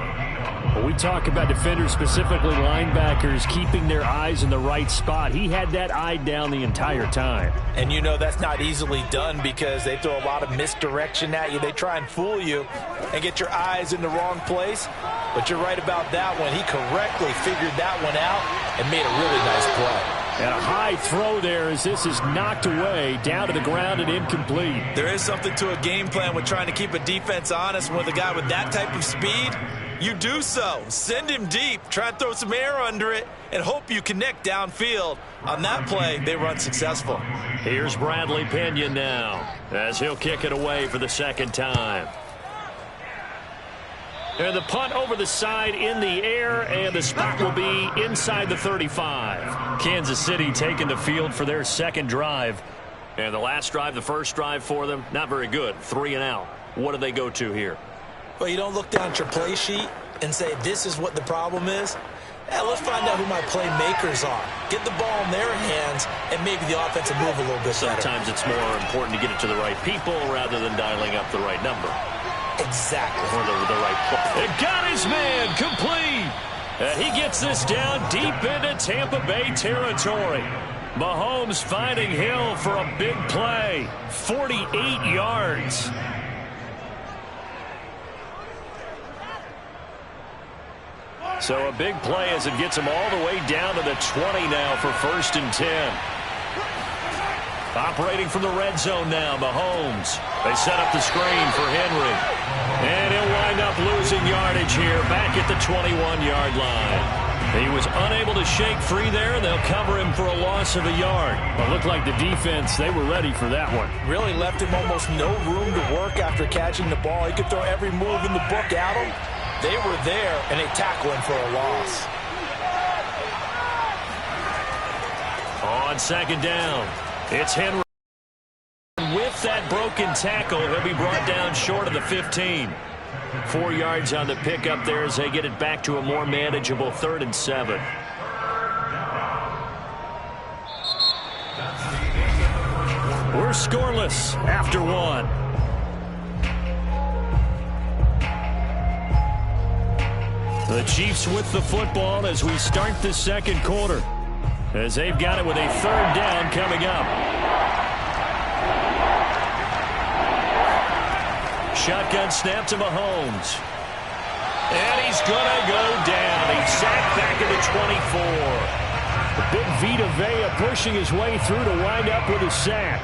When we talk about defenders, specifically linebackers, keeping their eyes in the right spot, he had that eye down the entire time. And you know that's not easily done because they throw a lot of misdirection at you. They try and fool you and get your eyes in the wrong place. But you're right about that one. He correctly figured that one out and made a really nice play. And a high throw there as this is knocked away, down to the ground and incomplete. There is something to a game plan with trying to keep a defense honest. With a guy with that type of speed, you do so. Send him deep, try and throw some air under it, and hope you connect downfield. On that play, they were unsuccessful. Here's Bradley Pinion now as he'll kick it away for the second time. And the punt over the side in the air, and the spot will be inside the 35. Kansas City taking the field for their second drive. And the last drive, the first drive for them, not very good. 3 and out. What do they go to here? Well, you don't look down at your play sheet and say, this is what the problem is. Let's find out who my playmakers are. Get the ball in their hands, and maybe the offense will move a little bit better. Sometimes it's more important to get it to the right people rather than dialing up the right number. Exactly. Or the right play. It got his man complete. He gets this down deep into Tampa Bay territory. Mahomes finding Hill for a big play. 48 yards. So a big play as it gets him all the way down to the 20 now for 1st and 10. Operating from the red zone now, Mahomes. They set up the screen for Henry. And he'll wind up losing yardage here back at the 21-yard line. He was unable to shake free there, and they'll cover him for a loss of a yard. It looked like the defense, they were ready for that one. Really left him almost no room to work after catching the ball. He could throw every move in the book at him. They were there, and they tackled him for a loss. On second down, it's Henry. With that broken tackle, he'll be brought down short of the 15. 4 yards on the pickup there as they get it back to a more manageable 3rd and 7. We're scoreless after 1. The Chiefs with the football as we start the second quarter, as they've got it with a 3rd down coming up. Shotgun snap to Mahomes. And he's going to go down. He's sacked back at the 24. The big Vita Vea pushing his way through to wind up with a sack.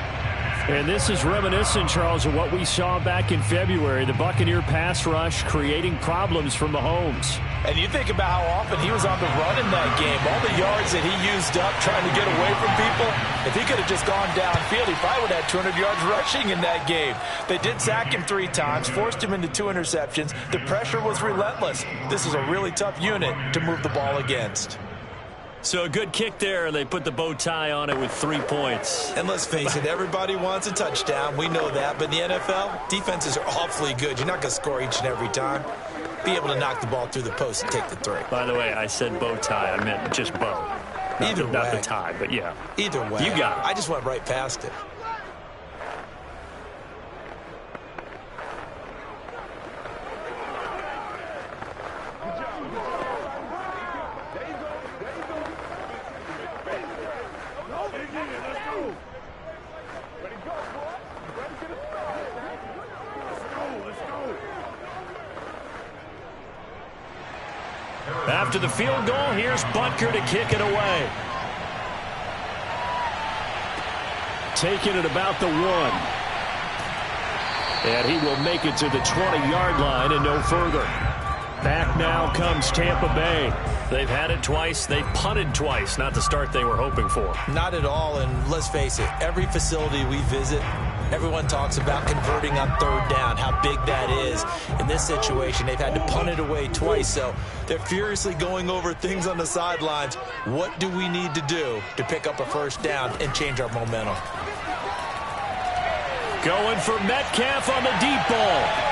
And this is reminiscent, Charles, of what we saw back in February. The Buccaneer pass rush creating problems for Mahomes. And you think about how often he was on the run in that game. All the yards that he used up trying to get away from people. If he could have just gone downfield, he probably would have had 200 yards rushing in that game. They did sack him 3 times, forced him into 2 interceptions. The pressure was relentless. This is a really tough unit to move the ball against. So a good kick there, and they put the bow tie on it with 3 points. And let's face it, everybody wants a touchdown. We know that. But in the NFL, defenses are awfully good. You're not going to score each and every time. Be able to knock the ball through the post and take the 3. By the way, I said bow tie. I meant just bow. Either way. Not the tie, but yeah. Either way. You got it. I just went right past it. After the field goal, here's Butker to kick it away. Taking it about the 1. And he will make it to the 20-yard line and no further. Back now comes Tampa Bay. They've had it twice. They've punted twice. Not the start they were hoping for. Not at all, and let's face it, every facility we visit, everyone talks about converting on third down, how big that is. In this situation, they've had to punt it away twice, so they're furiously going over things on the sidelines. What do we need to do to pick up a first down and change our momentum? Going for Metcalf on the deep ball.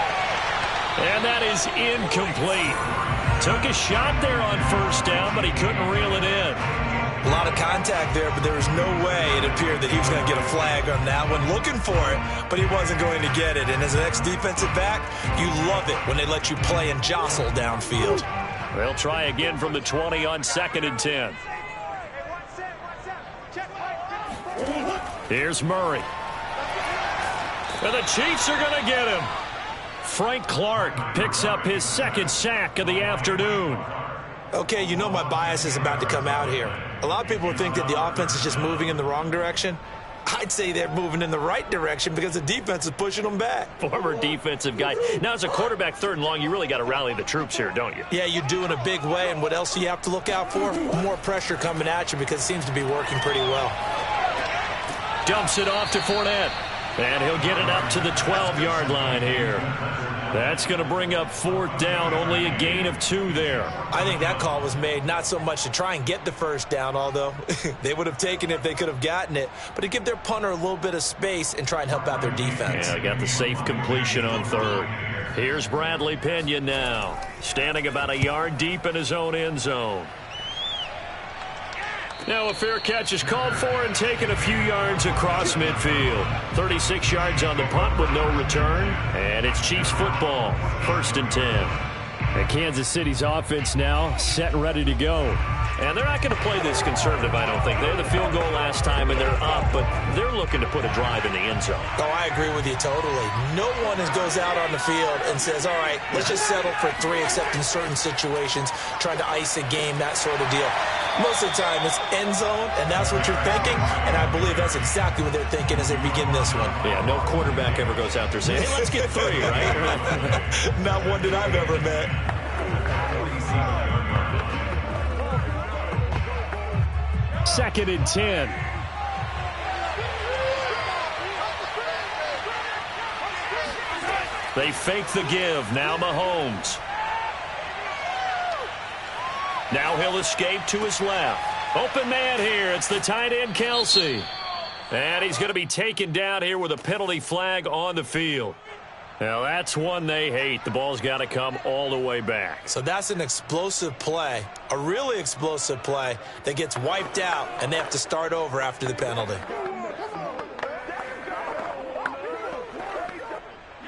And that is incomplete. Took a shot there on first down, but he couldn't reel it in. A lot of contact there, but there was no way it appeared that he was going to get a flag on that one. Looking for it, but he wasn't going to get it. And as an ex-defensive back, you love it when they let you play and jostle downfield. They'll try again from the 20 on 2nd and 10. Here's Murray. And the Chiefs are going to get him. Frank Clark picks up his 2nd sack of the afternoon. Okay, you know my bias is about to come out here. A lot of people think that the offense is just moving in the wrong direction. I'd say they're moving in the right direction because the defense is pushing them back. Former defensive guy. Now, as a quarterback 3rd and long, you really got to rally the troops here, don't you? Yeah, you do in a big way, and what else do you have to look out for? More pressure coming at you because it seems to be working pretty well. Dumps it off to Fournette. And he'll get it up to the 12-yard line here. That's going to bring up 4th down, only a gain of 2 there. I think that call was made not so much to try and get the first down, although they would have taken it if they could have gotten it, but to give their punter a little bit of space and try and help out their defense. Yeah, they got the safe completion on 3rd. Here's Bradley Pinion now, standing about a yard deep in his own end zone. Now a fair catch is called for and taken a few yards across midfield. 36 yards on the punt with no return. And it's Chiefs football, 1st and 10. And Kansas City's offense now set and ready to go. And they're not going to play this conservative, I don't think. They had the field goal last time, and they're up, but they're looking to put a drive in the end zone. Oh, I agree with you totally. No one goes out on the field and says, all right, let's just settle for 3, except in certain situations, trying to ice a game, that sort of deal. Most of the time, it's end zone, and that's what you're thinking, and I believe that's exactly what they're thinking as they begin this one. Yeah, no quarterback ever goes out there saying, hey, let's get 3, right? Not one that I've ever met. Second and 10. They fake the give. Now Mahomes. Now he'll escape to his left. Open man here. It's the tight end, Kelsey. And he's going to be taken down here with a penalty flag on the field. Now, that's one they hate. The ball's got to come all the way back. So that's an explosive play, a really explosive play that gets wiped out, and they have to start over after the penalty.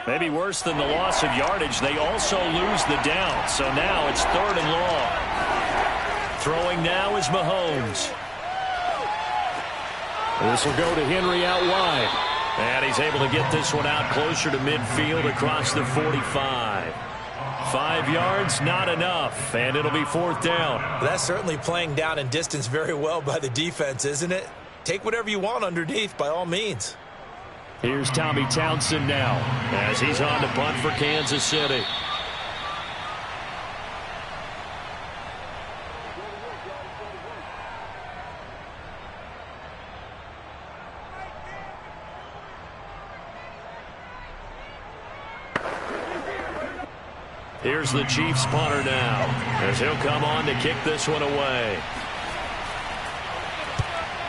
Maybe worse than the loss of yardage, they also lose the down. So now it's 3rd and long. Throwing now is Mahomes. This will go to Henry out wide. And he's able to get this one out closer to midfield across the 45. 5 yards, not enough, and it'll be 4th down. That's certainly playing down and distance very well by the defense, isn't it? Take whatever you want underneath, by all means. Here's Tommy Townsend now, as he's on to punt for Kansas City. Here's the Chiefs punter now, as he'll come on to kick this one away.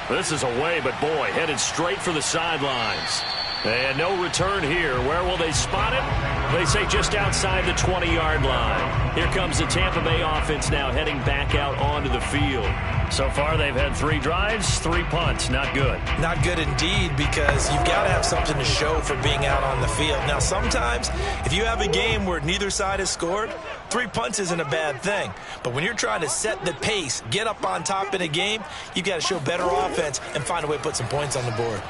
This is away, but boy, headed straight for the sidelines. And no return here. Where will they spot it? They say just outside the 20-yard line. Here comes the Tampa Bay offense now heading back out onto the field. So far, they've had 3 drives, 3 punts. Not good. Not good indeed, because you've got to have something to show for being out on the field. Now, sometimes, if you have a game where neither side has scored, 3 punts isn't a bad thing. But when you're trying to set the pace, get up on top in a game, you've got to show better offense and find a way to put some points on the board.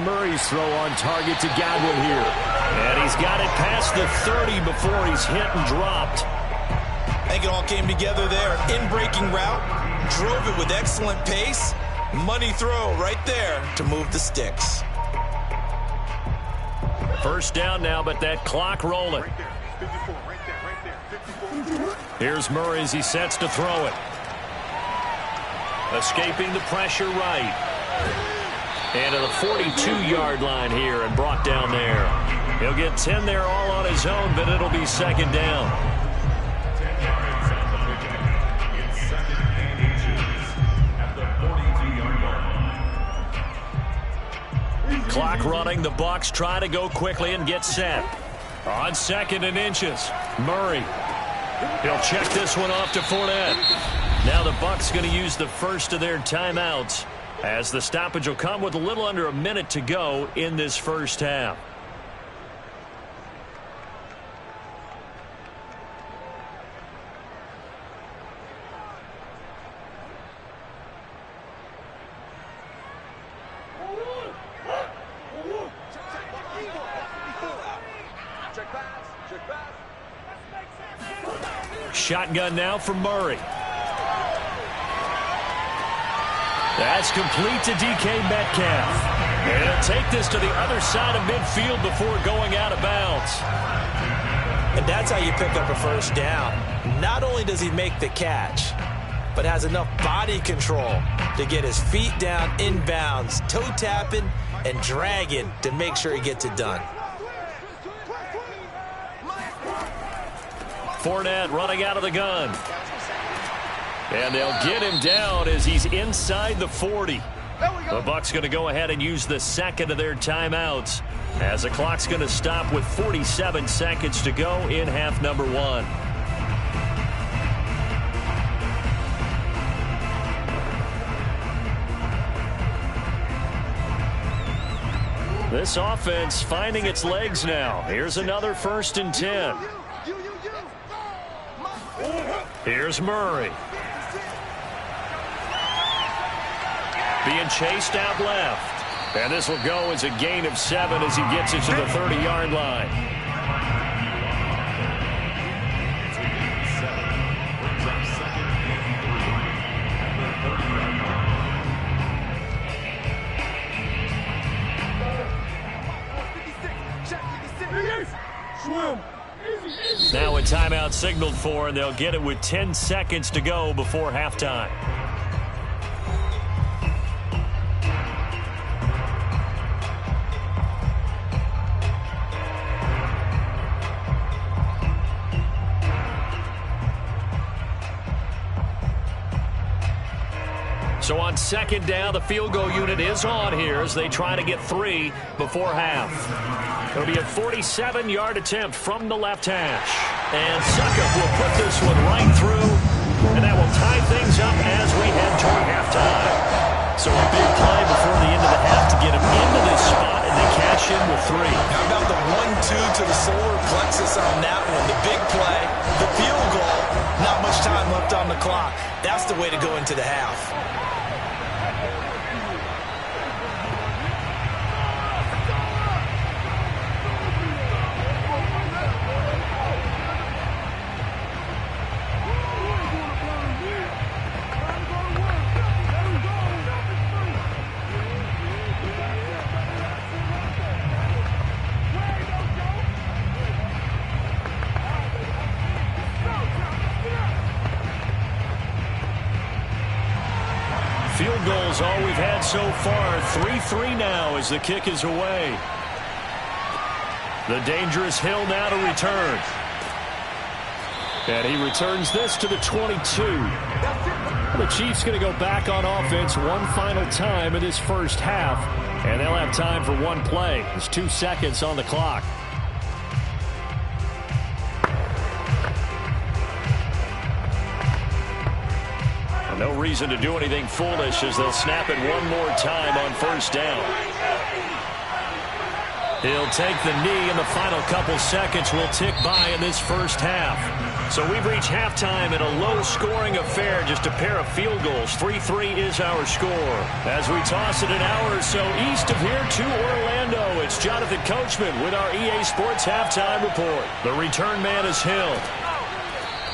Murray's throw on target to Godwin here. And he's got it past the 30 before he's hit and dropped. I think it all came together there. In-breaking route, drove it with excellent pace. Money throw right there to move the sticks. First down now, but that clock rolling. Here's Murray as he sets to throw it. Escaping the pressure right. And to the 42-yard line here and brought down there. He'll get 10 there all on his own, but it'll be second down. 10 yards on the pickup. It's second and inches at the 42-yard line. Clock running. The Bucs try to go quickly and get set. On second and inches, Murray. He'll check this one off to Fournette. Now the Bucs going to use the first of their timeouts as the stoppage will come with a little under a minute to go in this first half. Shotgun now for Murray. That's complete to DK Metcalf. And he'll take this to the other side of midfield before going out of bounds. And that's how you pick up a first down. Not only does he make the catch, but has enough body control to get his feet down inbounds, toe tapping and dragging to make sure he gets it done. Fournette running out of the gun. And they'll get him down as he's inside the 40. The Bucs going to go ahead and use the second of their timeouts as the clock's going to stop with 47 seconds to go in half number one. This offense finding its legs now. Here's another 1st and 10. Here's Murray. Being chased out left. And this will go as a gain of 7 as he gets it to the 30-yard line. Now a timeout signaled for, and they'll get it with 10 seconds to go before halftime. So on second down, the field goal unit is on here as they try to get 3 before half. It'll be a 47-yard attempt from the left hash. And Succop will put this one right through, and that will tie things up as we head toward halftime. So a big play before the end of the half to get him into this spot, and they cash in with 3. How about the 1-2 to the solar plexus on that one? The big play, the field goal, not much time left on the clock. That's the way to go into the half. Field goals all we've had so far. 3-3 now as the kick is away. The dangerous Hill now to return. And he returns this to the 22. The Chiefs going to go back on offense one final time in this first half. And they'll have time for one play. There's 2 seconds on the clock. No reason to do anything foolish as they'll snap it one more time on first down. He'll take the knee, and the final couple seconds will tick by in this first half. So we've reached halftime in a low-scoring affair, just a pair of field goals. 3-3 is our score. As we toss it an hour or so east of here to Orlando, it's Jonathan Coachman with our EA Sports Halftime Report. The return man is Hill.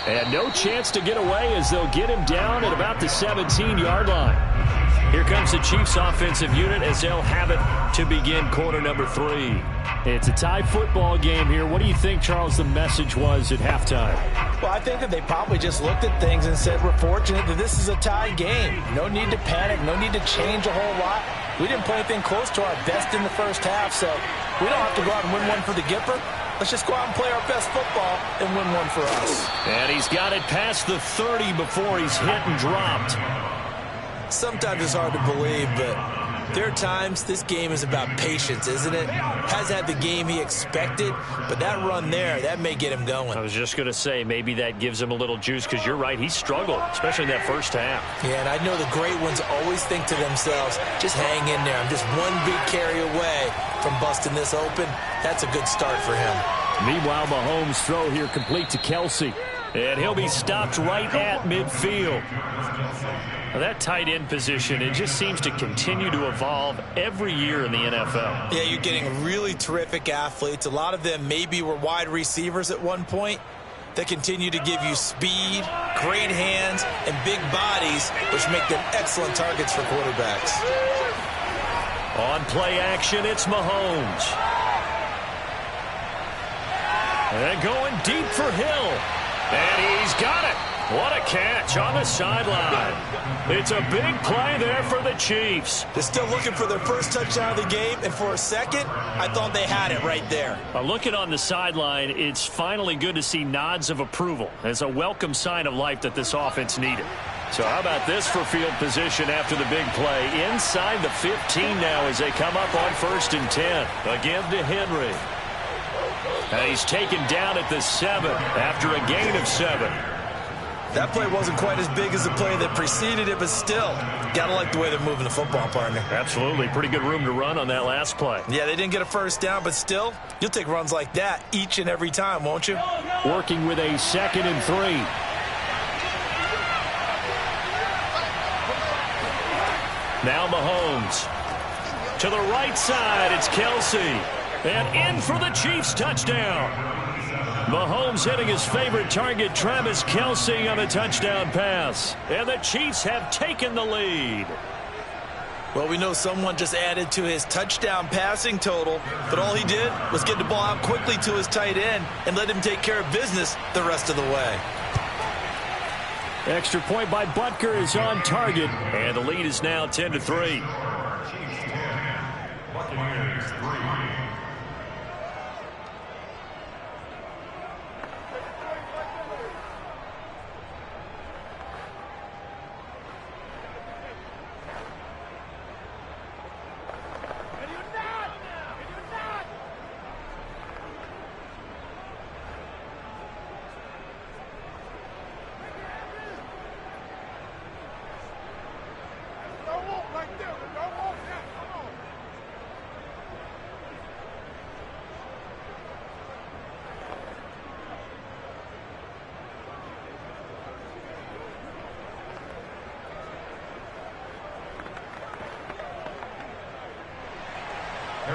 And no chance to get away as they'll get him down at about the 17-yard line. Here comes the Chiefs offensive unit as they'll have it to begin quarter number 3. It's a tie football game here. What do you think, Charles, the message was at halftime? Well, I think that they probably just looked at things and said, we're fortunate that this is a tie game. No need to panic. No need to change a whole lot. We didn't play anything close to our best in the first half, so we don't have to go out and win one for the Gipper. Let's just go out and play our best football and win one for us. And he's got it past the 30 before he's hit and dropped. Sometimes it's hard to believe, but there are times this game is about patience, isn't it? Hasn't had the game he expected, but that run there, that may get him going. I was just going to say, maybe that gives him a little juice, because you're right, he struggled, especially in that first half. Yeah, and I know the great ones always think to themselves, just hang in there. I'm just one big carry away from busting this open. That's a good start for him. Meanwhile, Mahomes' throw here complete to Kelce. And he'll be stopped right at midfield. Now, that tight end position, it just seems to continue to evolve every year in the NFL. Yeah, you're getting really terrific athletes. A lot of them maybe were wide receivers at one point that continue to give you speed, great hands, and big bodies, which make them excellent targets for quarterbacks. On play action, it's Mahomes. And going deep for Hill. And he's got it. What a catch on the sideline. It's a big play there for the Chiefs. They're still looking for their first touchdown of the game, and for a second, I thought they had it right there. Looking on the sideline, it's finally good to see nods of approval. It's a welcome sign of life that this offense needed. So how about this for field position after the big play? Inside the 15 now as they come up on 1st and 10. Again to Henry. And he's taken down at the 7 after a gain of 7. That play wasn't quite as big as the play that preceded it, but still, gotta like the way they're moving the football, partner. Absolutely. Pretty good room to run on that last play. Yeah, they didn't get a first down, but still, you'll take runs like that each and every time, won't you? Working with a 2nd and 3. Now Mahomes. To the right side, it's Kelce. And in for the Chiefs touchdown. Mahomes hitting his favorite target, Travis Kelce, on a touchdown pass. And the Chiefs have taken the lead. Well, we know someone just added to his touchdown passing total, but all he did was get the ball out quickly to his tight end and let him take care of business the rest of the way. Extra point by Butker is on target, and the lead is now 10-3.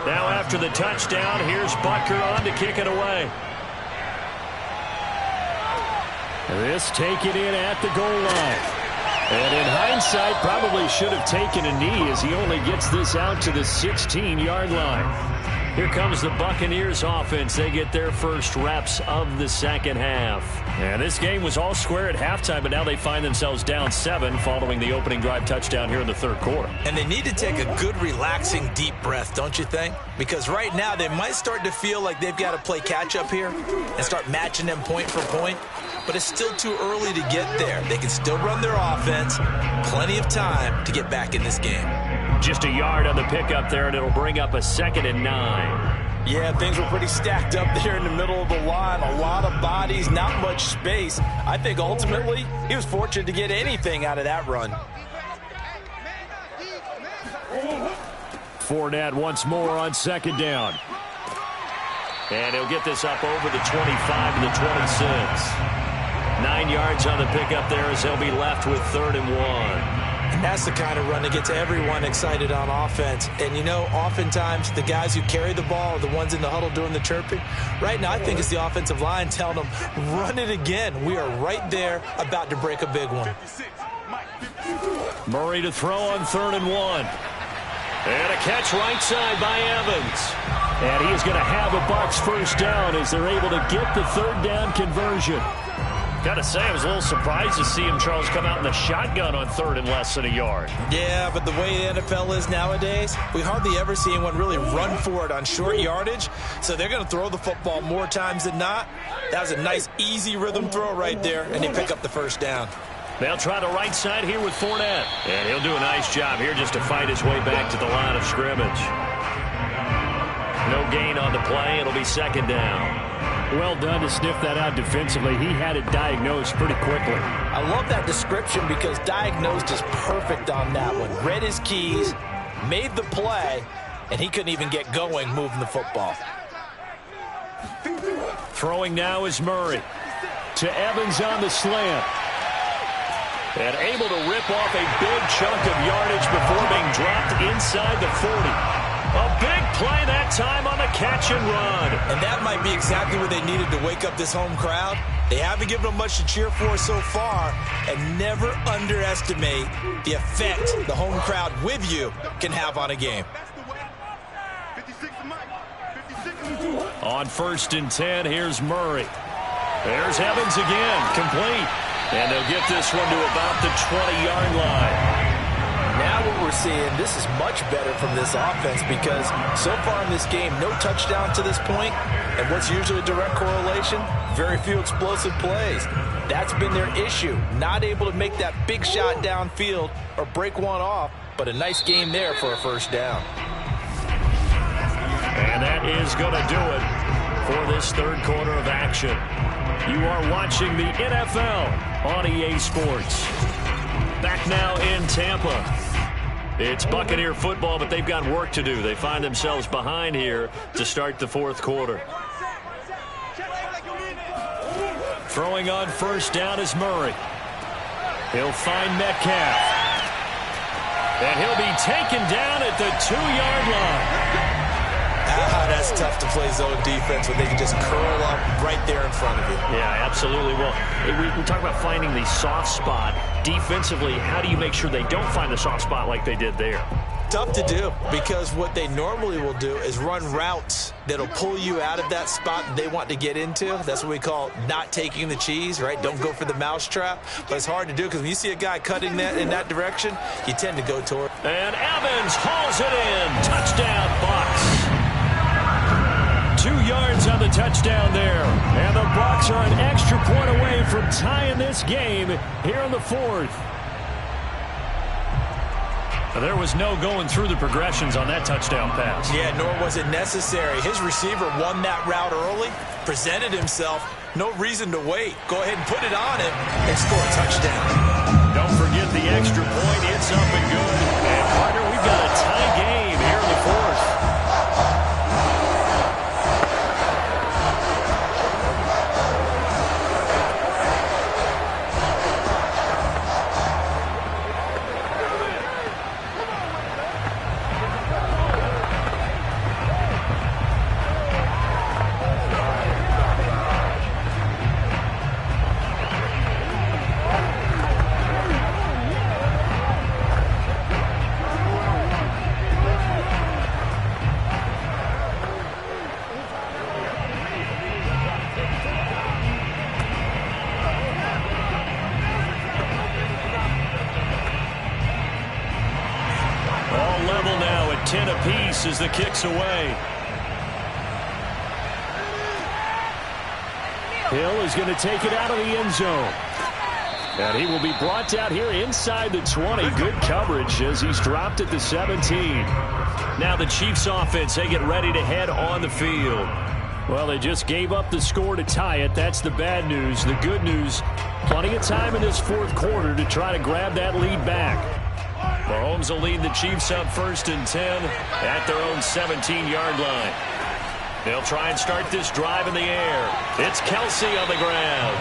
Now after the touchdown, here's Butker on to kick it away. This taken in at the goal line. And in hindsight, probably should have taken a knee as he only gets this out to the 16-yard line. Here comes the Buccaneers offense. They get their first reps of the second half. And this game was all square at halftime, but now they find themselves down 7 following the opening drive touchdown here in the third quarter. And they need to take a good, relaxing, deep breath, don't you think? Because right now they might start to feel like they've got to play catch-up here and start matching them point for point. But it's still too early to get there. They can still run their offense. Plenty of time to get back in this game. Just a yard on the pickup there, and it'll bring up a 2nd and 9. Yeah, things were pretty stacked up there in the middle of the line. A lot of bodies, not much space. I think ultimately he was fortunate to get anything out of that run. Fournette once more on 2nd down. And he'll get this up over the 25 to the 26. 9 yards on the pickup there as they'll be left with 3rd and 1. And that's the kind of run that gets everyone excited on offense. And, you know, oftentimes the guys who carry the ball are the ones in the huddle doing the chirping. Right now, I think it's the offensive line telling them, run it again. We are right there about to break a big one. Murray to throw on 3rd and 1. And a catch right side by Evans. And he is going to have a Bucs first down as they're able to get the 3rd down conversion. Got to say, I was a little surprised to see him, Charles, come out in the shotgun on 3rd and less than a yard. Yeah, but the way the NFL is nowadays, we hardly ever see anyone really run for it on short yardage. So they're going to throw the football more times than not. That was a nice, easy rhythm throw right there, and they pick up the first down. They'll try the right side here with Fournette. And he'll do a nice job here just to fight his way back to the line of scrimmage. No gain on the play. It'll be 2nd down. Well done to sniff that out defensively. He had it diagnosed pretty quickly. I love that description because diagnosed is perfect on that one. Read his keys, made the play, and he couldn't even get going moving the football. Throwing now is Murray. To Evans on the slant. And able to rip off a big chunk of yardage before being dropped inside the 40. A big play that time on the catch and run. And that might be exactly what they needed to wake up this home crowd. They haven't given them much to cheer for so far. And never underestimate the effect the home crowd with you can have on a game. On 1st and 10, here's Murray. There's Evans again, complete. And they'll get this one to about the 20-yard line. Now what we're seeing, this is much better from this offense because so far in this game, no touchdown to this point. And what's usually a direct correlation? Very few explosive plays. That's been their issue. Not able to make that big shot downfield or break one off, but a nice game there for a first down. And that is going to do it for this 3rd quarter of action. You are watching the NFL on EA Sports. Back now in Tampa. It's Buccaneer football, but they've got work to do. They find themselves behind here to start the 4th quarter. Throwing on 1st down is Murray. He'll find Metcalf. And he'll be taken down at the 2-yard line. That's tough to play zone defense when they can just curl up right there in front of you. Yeah, absolutely. Well, we talk about finding the soft spot. Defensively, how do you make sure they don't find the soft spot like they did there? Tough to do because what they normally will do is run routes that'll pull you out of that spot that they want to get into. That's what we call not taking the cheese, right? Don't go for the mousetrap. But it's hard to do because when you see a guy cutting that in that direction, you tend to go toward. And Evans hauls it in. Touchdown, Bucs. 2 yards on the touchdown there. And the Bucs are an extra point away from tying this game here in the 4th. There was no going through the progressions on that touchdown pass. Yeah, nor was it necessary. His receiver won that route early, presented himself. No reason to wait. Go ahead and put it on him and score a touchdown. Don't forget the extra point. It's up and good. And, partner, we've got a tie game here in the 4th. As the kick's away. Hill is going to take it out of the end zone. And he will be brought down here inside the 20. Good coverage as he's dropped at the 17. Now the Chiefs offense, they get ready to head on the field. Well, they just gave up the score to tie it. That's the bad news. The good news, plenty of time in this 4th quarter to try to grab that lead back. Mahomes will lead the Chiefs up 1st and 10 at their own 17-yard line. They'll try and start this drive in the air. It's Kelsey on the ground.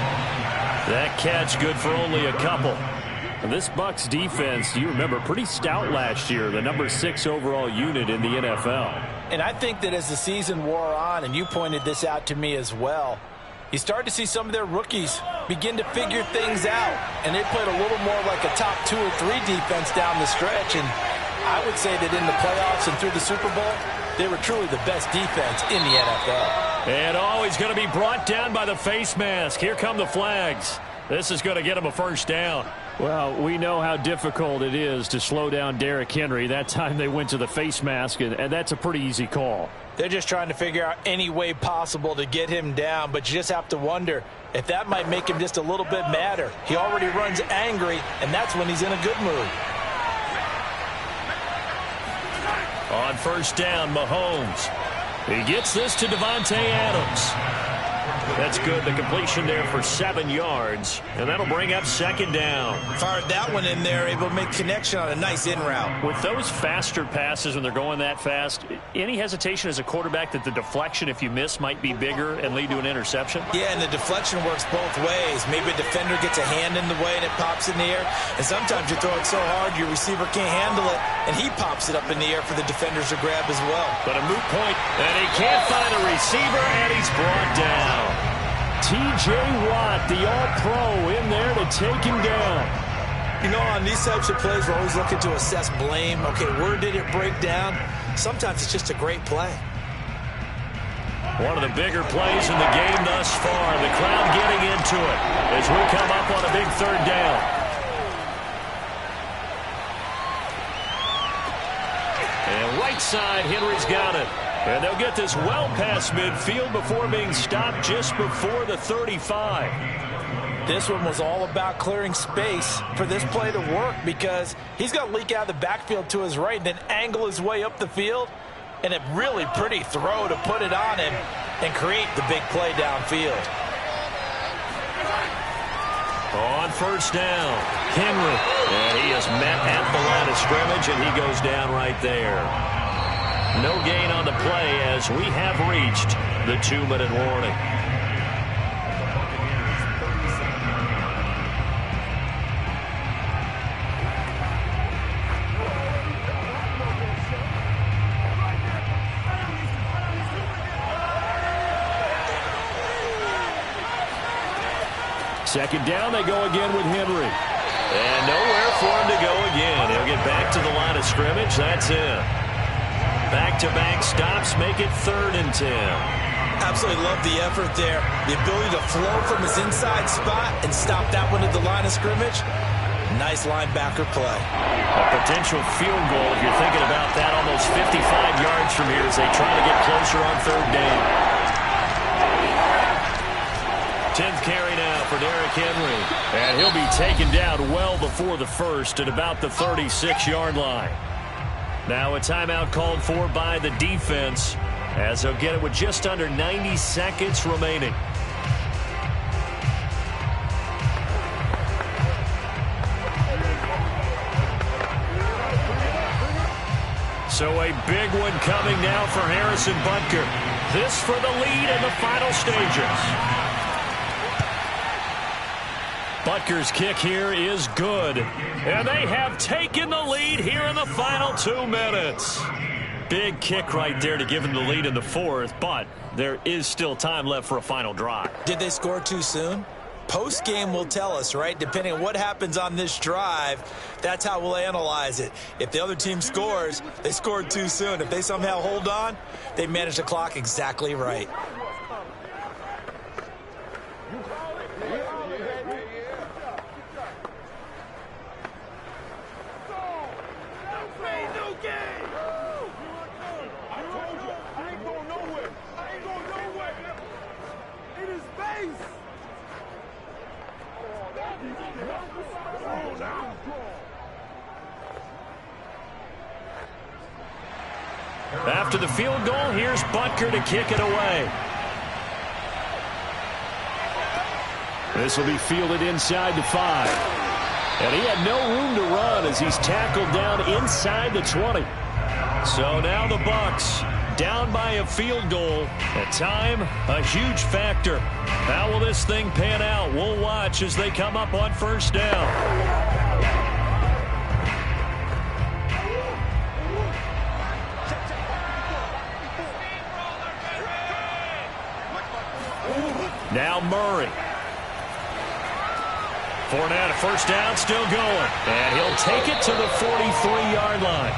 That catch good for only a couple. This Bucs defense, you remember, pretty stout last year, the number 6 overall unit in the NFL. And I think that as the season wore on, and you pointed this out to me as well, you start to see some of their rookies begin to figure things out. And they played a little more like a top 2 or 3 defense down the stretch. And I would say that in the playoffs and through the Super Bowl, they were truly the best defense in the NFL. And always going to be brought down by the face mask. Here come the flags. This is going to get him a first down. Well, we know how difficult it is to slow down Derrick Henry. That time they went to the face mask, and that's a pretty easy call. They're just trying to figure out any way possible to get him down, but you just have to wonder if that might make him just a little bit madder. He already runs angry, and that's when he's in a good mood. On first down, Mahomes. He gets this to Davante Adams. That's good. The completion there for 7 yards, and that'll bring up second down. Fired that one in there, able to make connection on a nice in route. With those faster passes when they're going that fast, any hesitation as a quarterback that the deflection, if you miss, might be bigger and lead to an interception? Yeah, and the deflection works both ways. Maybe a defender gets a hand in the way and it pops in the air, and sometimes you throw it so hard your receiver can't handle it, and he pops it up in the air for the defenders to grab as well. But a moot point, and he can't find a receiver, and he's brought down. T.J. Watt, the all-pro, in there to take him down. You know, on these types of plays, we're always looking to assess blame. Okay, where did it break down? Sometimes it's just a great play. One of the bigger plays in the game thus far. The crowd getting into it as we come up on a big third down. And right side, Henry's got it. And they'll get this well past midfield before being stopped just before the 35. This one was all about clearing space for this play to work because he's going to leak out of the backfield to his right and then angle his way up the field. And a really pretty throw to put it on him and create the big play downfield. On first down, Henry. And he is met at the line of scrimmage, and he goes down right there. No gain on the play as we have reached the 2-minute warning. Second down, they go again with Henry. And nowhere for him to go again. He'll get back to the line of scrimmage. That's it. Back-to-back stops make it 3rd and 10. Absolutely love the effort there. The ability to flow from his inside spot and stop that one at the line of scrimmage. Nice linebacker play. A potential field goal, if you're thinking about that, almost 55 yards from here as they try to get closer on 3rd down. 10th carry now for Derrick Henry. And he'll be taken down well before the first at about the 36-yard line. Now a timeout called for by the defense as they'll get it with just under 90 seconds remaining. So a big one coming now for Harrison Butker. This for the lead in the final stages. Butker's kick here is good. And they have taken the lead here in the final 2 minutes. Big kick right there to give them the lead in the 4th, but there is still time left for a final drive. Did they score too soon? Post-game will tell us, right? Depending on what happens on this drive, that's how we'll analyze it. If the other team scores, they scored too soon. If they somehow hold on, they manage the clock exactly right. After the field goal, here's Butker to kick it away. This will be fielded inside the 5. And he had no room to run as he's tackled down inside the 20. So now the Bucs down by a field goal. At time, a huge factor. How will this thing pan out? We'll watch as they come up on first down. Now Murray. Fournette, a first down, still going. And he'll take it to the 43-yard line.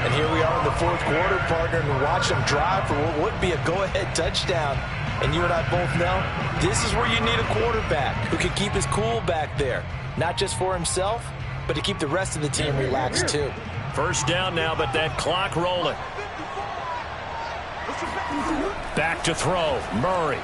And here we are in the fourth quarter, partner, and watch him drive for what would be a go-ahead touchdown. And you and I both know this is where you need a quarterback who can keep his cool back there. Not just for himself, but to keep the rest of the team relaxed too. First down now, but that clock rolling. Back to throw, Murray.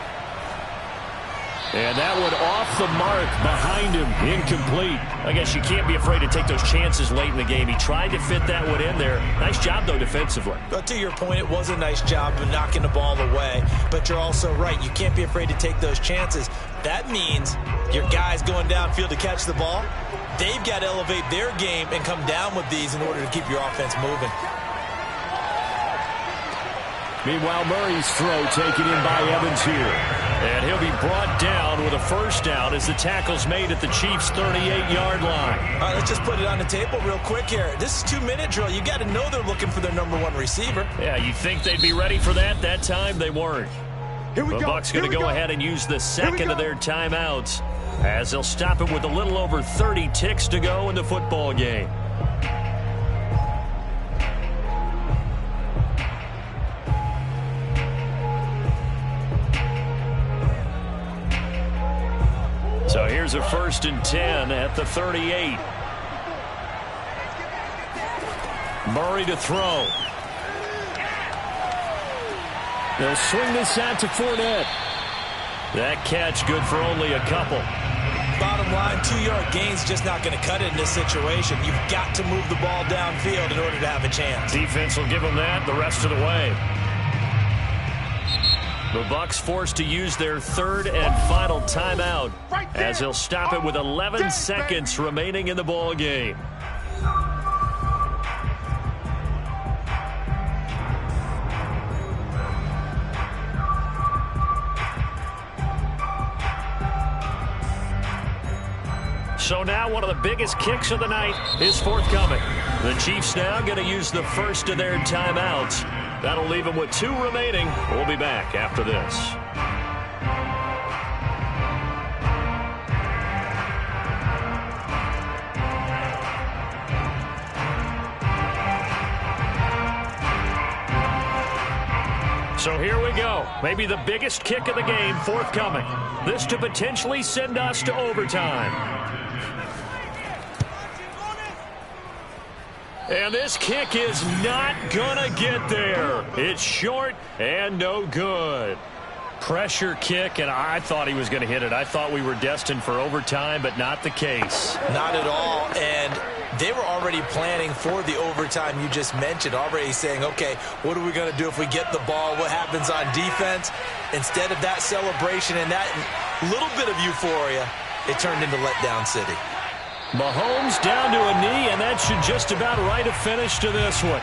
And that one off the mark behind him, incomplete. I guess you can't be afraid to take those chances late in the game. He tried to fit that one in there. Nice job, though, defensively. But to your point, it was a nice job of knocking the ball away. But you're also right. You can't be afraid to take those chances. That means your guys going downfield to catch the ball, they've got to elevate their game and come down with these in order to keep your offense moving. Meanwhile, Murray's throw taken in by Evans here. And he'll be brought down with a first down as the tackle's made at the Chiefs' 38-yard line. All right, let's just put it on the table real quick here. This is 2-minute drill. You got to know they're looking for their number one receiver. Yeah, you'd think they'd be ready for that. That time they weren't. The Bucs going to go ahead and use the second of their timeouts as they'll stop it with a little over 30 ticks to go in the football game. So here's a 1st and 10 at the 38. Murray to throw. They'll swing this out to Fournette. That catch good for only a couple. Bottom line, 2-yard gain's just not going to cut it in this situation. You've got to move the ball downfield in order to have a chance. Defense will give them that the rest of the way. The Bucs forced to use their third and final timeout as they'll stop it with 11 seconds remaining in the ball game. So now one of the biggest kicks of the night is forthcoming. The Chiefs now going to use the first of their timeouts. That'll leave them with 2 remaining. We'll be back after this. So here we go. Maybe the biggest kick of the game forthcoming. This to potentially send us to overtime. And this kick is not gonna get there. It's short and no good. Pressure kick, and I thought he was going to hit it. I thought we were destined for overtime, but not the case. Not at all, and they were already planning for the overtime you just mentioned, already saying, okay, what are we going to do if we get the ball? What happens on defense? Instead of that celebration and that little bit of euphoria, it turned into letdown city. Mahomes down to a knee, and that should just about write a finish to this one.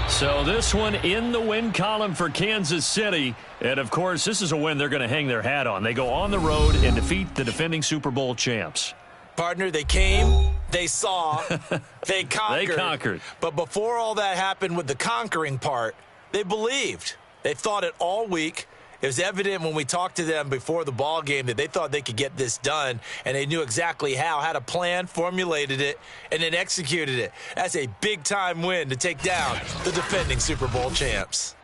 So this one in the win column for Kansas City. And, of course, this is a win they're going to hang their hat on. They go on the road and defeat the defending Super Bowl champs. Partner, they came, they saw, they conquered. They conquered. But before all that happened with the conquering part, they believed. They thought it all week. It was evident when we talked to them before the ball game that they thought they could get this done, and they knew exactly how, had a plan, formulated it, and then executed it. That's a big-time win to take down the defending Super Bowl champs.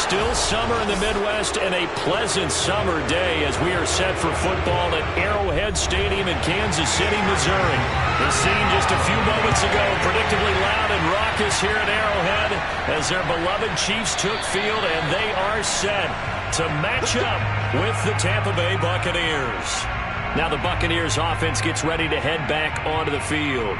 Still summer in the Midwest and a pleasant summer day as we are set for football at Arrowhead Stadium in Kansas City, Missouri. The scene just a few moments ago, predictably loud and raucous here at Arrowhead as their beloved Chiefs took field, and they are set to match up with the Tampa Bay Buccaneers. Now the Buccaneers offense gets ready to head back onto the field.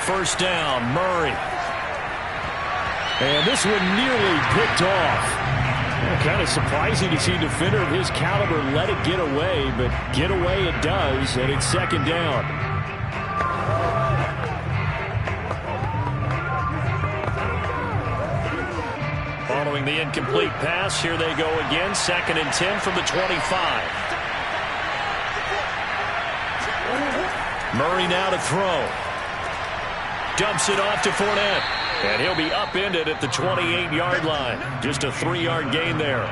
First down, Murray. And this one nearly picked off. Kind of surprising to see a defender of his caliber let it get away, but get away it does, and it's second down. Following the incomplete pass, here they go again, 2nd and 10 from the 25. Murray now to throw. Dumps it off to Fournette. And he'll be upended at the 28-yard line. Just a 3-yard gain there.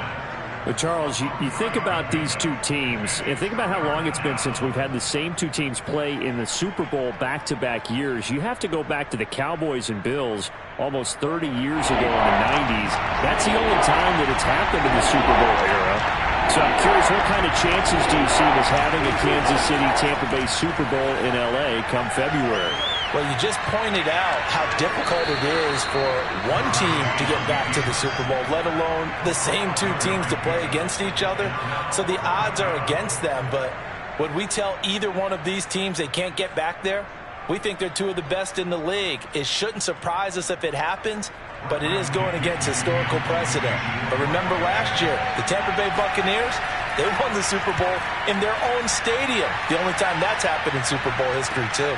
But Charles, you think about these two teams, and think about how long it's been since we've had the same two teams play in the Super Bowl back-to-back years. You have to go back to the Cowboys and Bills almost 30 years ago in the 90s. That's the only time that it's happened in the Super Bowl era. So I'm curious, what kind of chances do you see us having a Kansas City-Tampa Bay Super Bowl in L.A. come February? Well, you just pointed out how difficult it is for one team to get back to the Super Bowl, let alone the same two teams to play against each other. So the odds are against them, but would we tell either one of these teams they can't get back there? We think they're two of the best in the league. It shouldn't surprise us if it happens, but it is going against historical precedent. But remember last year, the Tampa Bay Buccaneers, they won the Super Bowl in their own stadium. The only time that's happened in Super Bowl history, too.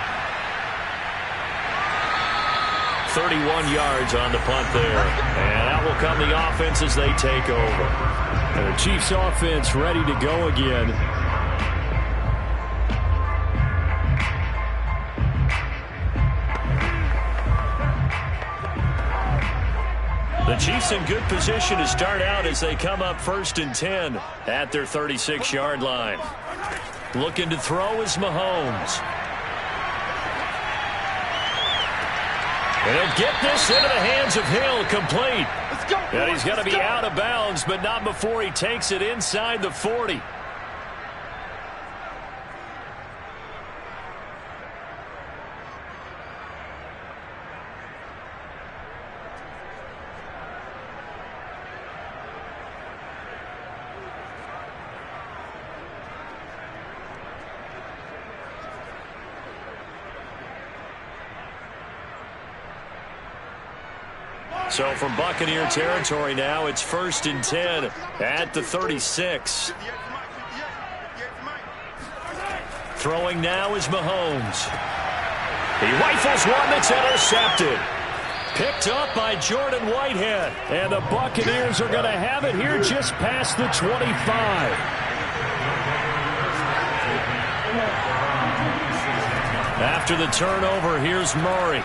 31 yards on the punt there. And out will come the offense as they take over. And the Chiefs offense ready to go again. The Chiefs in good position to start out as they come up 1st and 10 at their 36-yard line. Looking to throw is Mahomes. And he'll get this into the hands of Hill, complete. Let's go. And he's going to be out of bounds, but not before he takes it inside the 40. So from Buccaneer territory now, it's 1st and 10 at the 36. Throwing now is Mahomes. He rifles one that's intercepted. Picked up by Jordan Whitehead. And the Buccaneers are going to have it here just past the 25. After the turnover, here's Murray.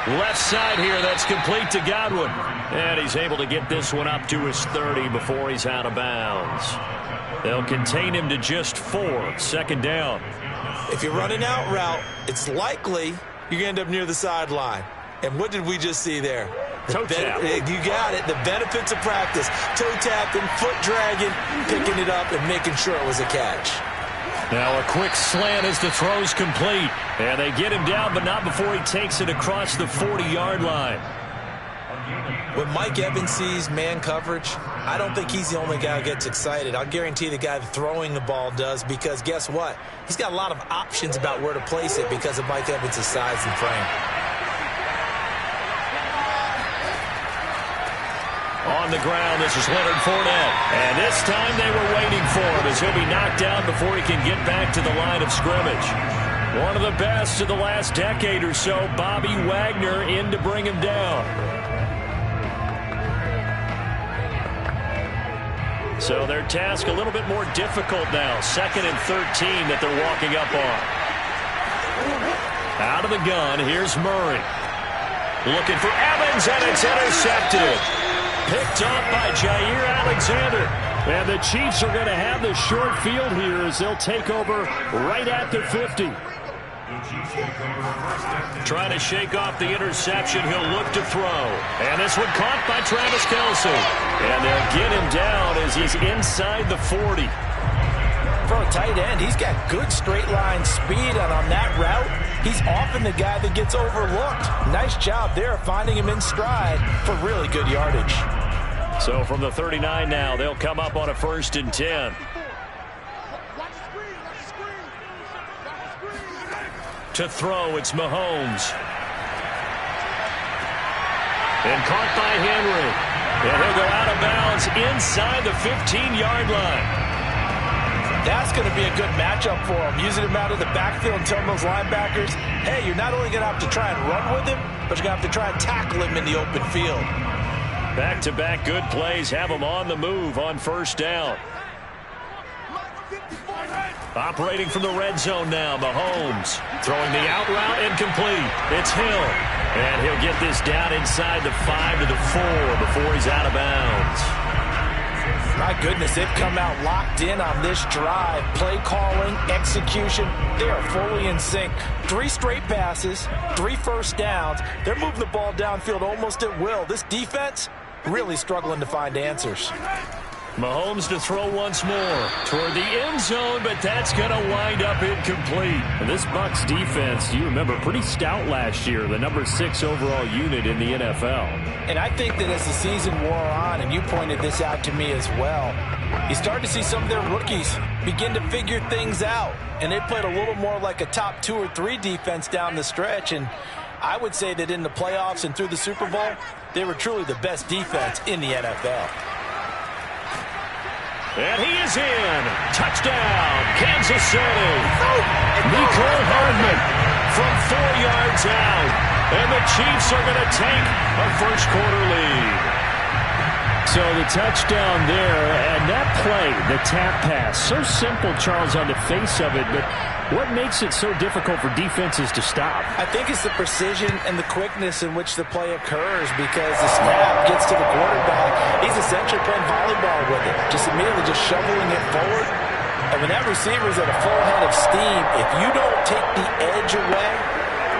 Left side here, that's complete to Godwin. And he's able to get this one up to his 30 before he's out of bounds. They'll contain him to just 4. 2nd down. If you're running out route, it's likely you're going to end up near the sideline. And what did we just see there? Toe tap. You got it. The benefits of practice. Toe tapping, foot dragging, picking it up, and making sure it was a catch. Now a quick slant as the throw's complete. And they get him down, but not before he takes it across the 40-yard line. When Mike Evans sees man coverage, I don't think he's the only guy who gets excited. I'll guarantee the guy throwing the ball does, because guess what? He's got a lot of options about where to place it because of Mike Evans' size and frame. On the ground, this is Leonard Fournette. And this time they were waiting for him as he'll be knocked down before he can get back to the line of scrimmage. One of the best of the last decade or so, Bobby Wagner in to bring him down. So their task a little bit more difficult now. 2nd and 13 that they're walking up on. Out of the gun, here's Murray. Looking for Evans, and it's intercepted. Picked off by Jair Alexander. And the Chiefs are going to have the short field here as they'll take over right at the 50. Trying to shake off the interception. He'll look to throw. And this one caught by Travis Kelce. And they'll get him down as he's inside the 40. For a tight end, he's got good straight line speed, and on that route, he's often the guy that gets overlooked. Nice job there finding him in stride for really good yardage. So from the 39 now, they'll come up on a 1st and 10. To throw, it's Mahomes. And caught by Henry. And he'll go out of bounds inside the 15-yard line. That's going to be a good matchup for him. Using him out of the backfield and telling those linebackers, hey, you're not only going to have to try and run with him, but you're going to have to try and tackle him in the open field. Back-to-back good plays have him on the move on 1st down. Operating from the red zone now, Mahomes. Throwing the out route incomplete. It's Hill. And he'll get this down inside the 5 to the 4 before he's out of bounds. My goodness, they've come out locked in on this drive. Play calling, execution, they are fully in sync. 3 straight passes, 3 first downs. They're moving the ball downfield almost at will. This defense really struggling to find answers. Mahomes to throw once more toward the end zone, but that's going to wind up incomplete. And this Bucs defense, you remember, pretty stout last year, the number 6 overall unit in the NFL. And I think that as the season wore on, and you pointed this out to me as well, you start to see some of their rookies begin to figure things out. And they played a little more like a top 2 or 3 defense down the stretch. And I would say that in the playoffs and through the Super Bowl, they were truly the best defense in the NFL. And he is in. Touchdown, Kansas City. Mecole Hardman from 4 yards out. And the Chiefs are going to take a first-quarter lead. So the touchdown there, and that play, the tap pass, so simple, Charles, on the face of it, but what makes it so difficult for defenses to stop? I think it's the precision and the quickness in which the play occurs, because the snap gets to the quarterback. He's essentially playing volleyball with it, just immediately just shoveling it forward. And when that receiver's at a full head of steam, if you don't take the edge away,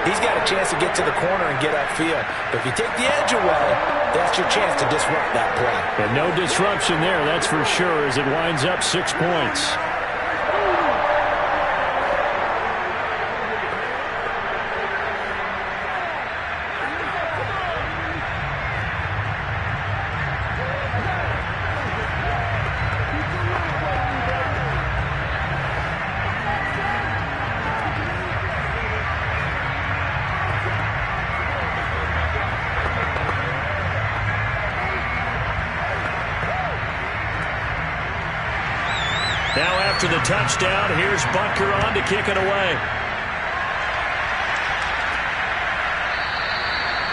he's got a chance to get to the corner and get upfield. But if you take the edge away, that's your chance to disrupt that play. And no disruption there, that's for sure, as it winds up 6 points. Now after the touchdown, here's Butker on to kick it away.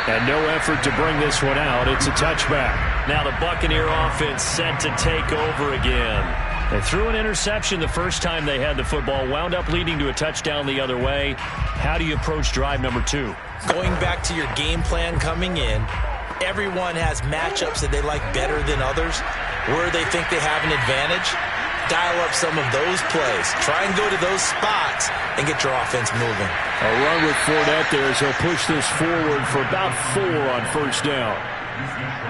And no effort to bring this one out. It's a touchback. Now the Buccaneer offense set to take over again. They threw an interception the first time they had the football, wound up leading to a touchdown the other way. How do you approach drive number 2? Going back to your game plan coming in, everyone has matchups that they like better than others, where they think they have an advantage. Dial up some of those plays. Try and go to those spots and get your offense moving. A run with Fournette there as he'll push this forward for about 4 on first down.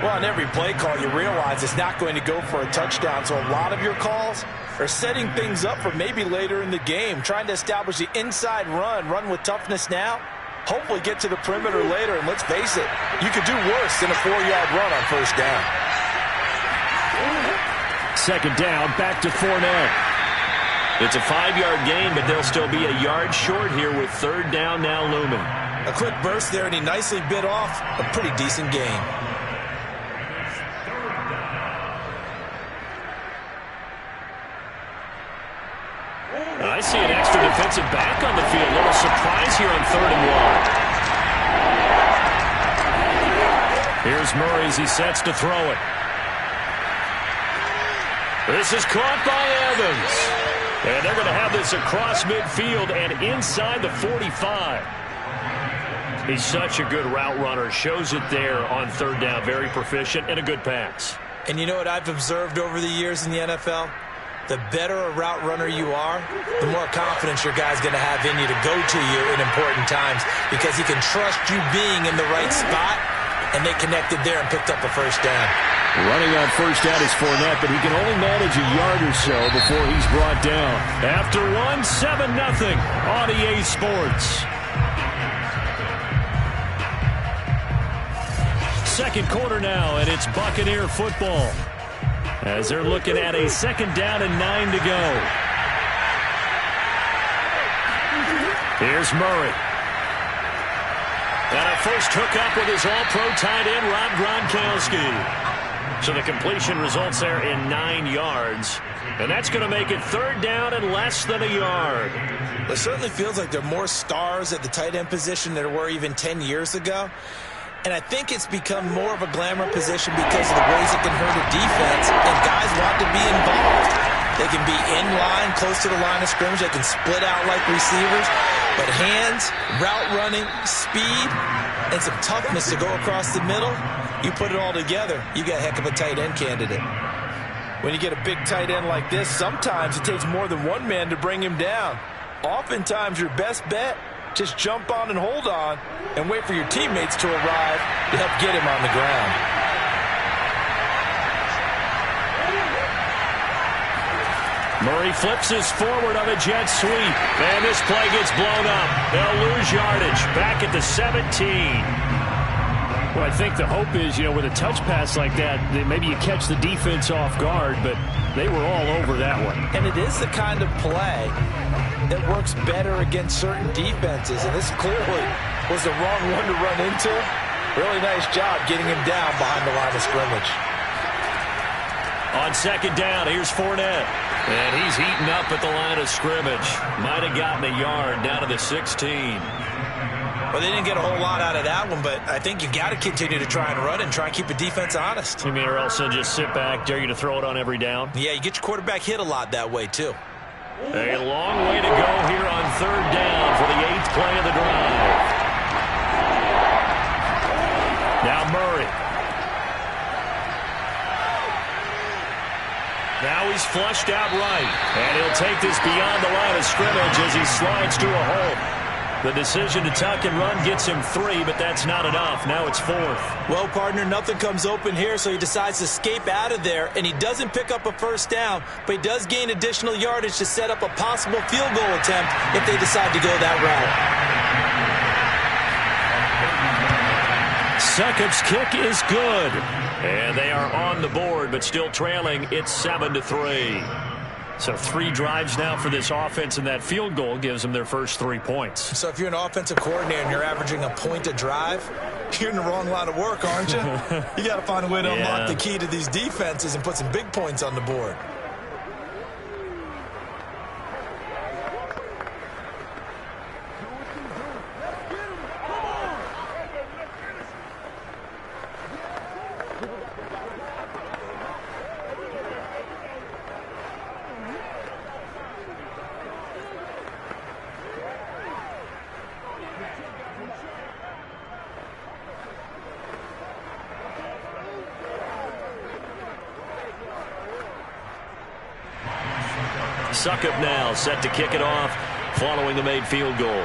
Well, on every play call, you realize it's not going to go for a touchdown. So a lot of your calls are setting things up for maybe later in the game, trying to establish the inside run with toughness now, hopefully get to the perimeter later. And let's face it, you could do worse than a 4-yard run on first down. Second down, back to Fournette. It's a 5-yard gain, but they'll still be a yard short here with third down now looming. A quick burst there, and he nicely bit off a pretty decent gain. I see an extra defensive back on the field. A little surprise here on 3rd and 1. Here's Murray as he sets to throw it. This is caught by Evans. And they're going to have this across midfield and inside the 45. He's such a good route runner. Shows it there on third down. Very proficient and a good pass. And you know what I've observed over the years in the NFL? The better a route runner you are, the more confidence your guy's going to have in you to go to you in important times because he can trust you being in the right spot, and they connected there and picked up a first down. Running on first down is Fournette, but he can only manage a yard or so before he's brought down. After 7-0 on EA Sports. Second quarter now, and it's Buccaneer football as they're looking at a 2nd down and 9 to go. Here's Murray. And a first hookup with his all-pro tight end, Rob Gronkowski. So the completion results there in 9 yards. And that's going to make it 3rd down and less than a yard. It certainly feels like there are more stars at the tight end position than there were even 10 years ago. And I think it's become more of a glamour position because of the ways it can hurt a defense, and guys want to be involved. They can be in line, close to the line of scrimmage. They can split out like receivers. But hands, route running, speed, and some toughness to go across the middle, you put it all together, you got a heck of a tight end candidate. When you get a big tight end like this, sometimes it takes more than one man to bring him down. Oftentimes, your best bet, just jump on and hold on and wait for your teammates to arrive to help get him on the ground. Murray flips his forward on a jet sweep. And this play gets blown up. They'll lose yardage. Back at the 17. Well, I think the hope is, with a touch pass like that maybe you catch the defense off guard, but they were all over that one. And it is the kind of play that works better against certain defenses. And this clearly was the wrong one to run into. Really nice job getting him down behind the line of scrimmage. On 2nd down, here's Fournette. And he's heating up at the line of scrimmage. Might have gotten a yard down to the 16. Well, they didn't get a whole lot out of that one, but I think you got to continue to try and run and try and keep the defense honest. You mean, or else they'll just sit back, dare you to throw it on every down? Yeah, you get your quarterback hit a lot that way, too. A long way to go here on 3rd down for the 8th play of the drive. Now Murray. Now he's flushed out right. And he'll take this beyond the line of scrimmage as he slides to a hole. The decision to tuck and run gets him 3, but that's not enough. Now it's 4th. Well, partner, nothing comes open here, so he decides to escape out of there, and he doesn't pick up a first down, but he does gain additional yardage to set up a possible field goal attempt if they decide to go that route. Succop's kick is good. And they are on the board, but still trailing. It's 7-3. So 3 drives now for this offense, and that field goal gives them their first 3 points. So if you're an offensive coordinator and you're averaging a point a drive, you're in the wrong line of work, aren't you? You got to find a way to unlock the key to these defenses and put some big points on the board. Succop now set to kick it off following the made field goal.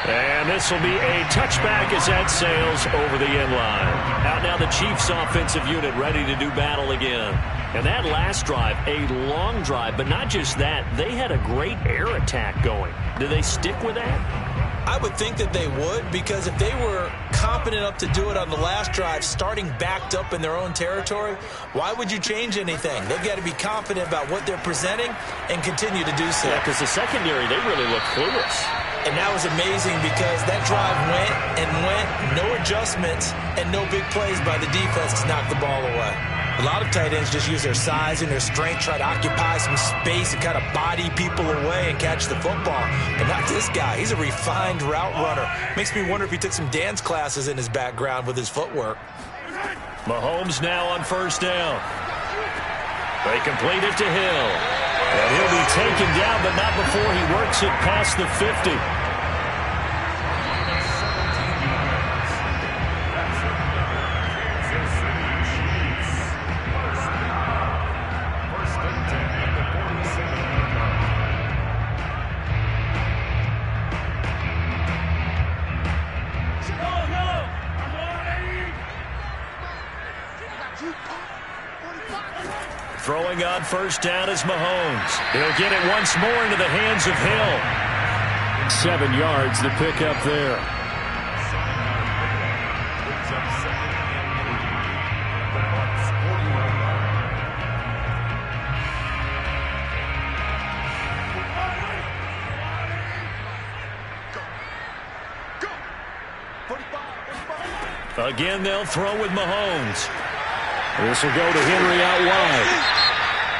And this will be a touchback as that sails over the end line. Out now the Chiefs offensive unit ready to do battle again. And that last drive, a long drive, but not just that, they had a great air attack going. Do they stick with that? I would think that they would, because if they were confident enough to do it on the last drive, starting backed up in their own territory, why would you change anything? They've got to be confident about what they're presenting and continue to do so. Yeah, because the secondary, they really look clueless. And that was amazing because that drive went and went, no adjustments, and no big plays by the defense to knock the ball away. A lot of tight ends just use their size and their strength, try to occupy some space and kind of body people away and catch the football. But not this guy. He's a refined route runner. Makes me wonder if he took some dance classes in his background with his footwork. Mahomes now on first down. They complete it to Hill. And he'll be taken down, but not before he works it past the 50. Throwing on first down is Mahomes. He'll get it once more into the hands of Hill. 7 yards to pick up there. Again, they'll throw with Mahomes. This will go to Henry out wide.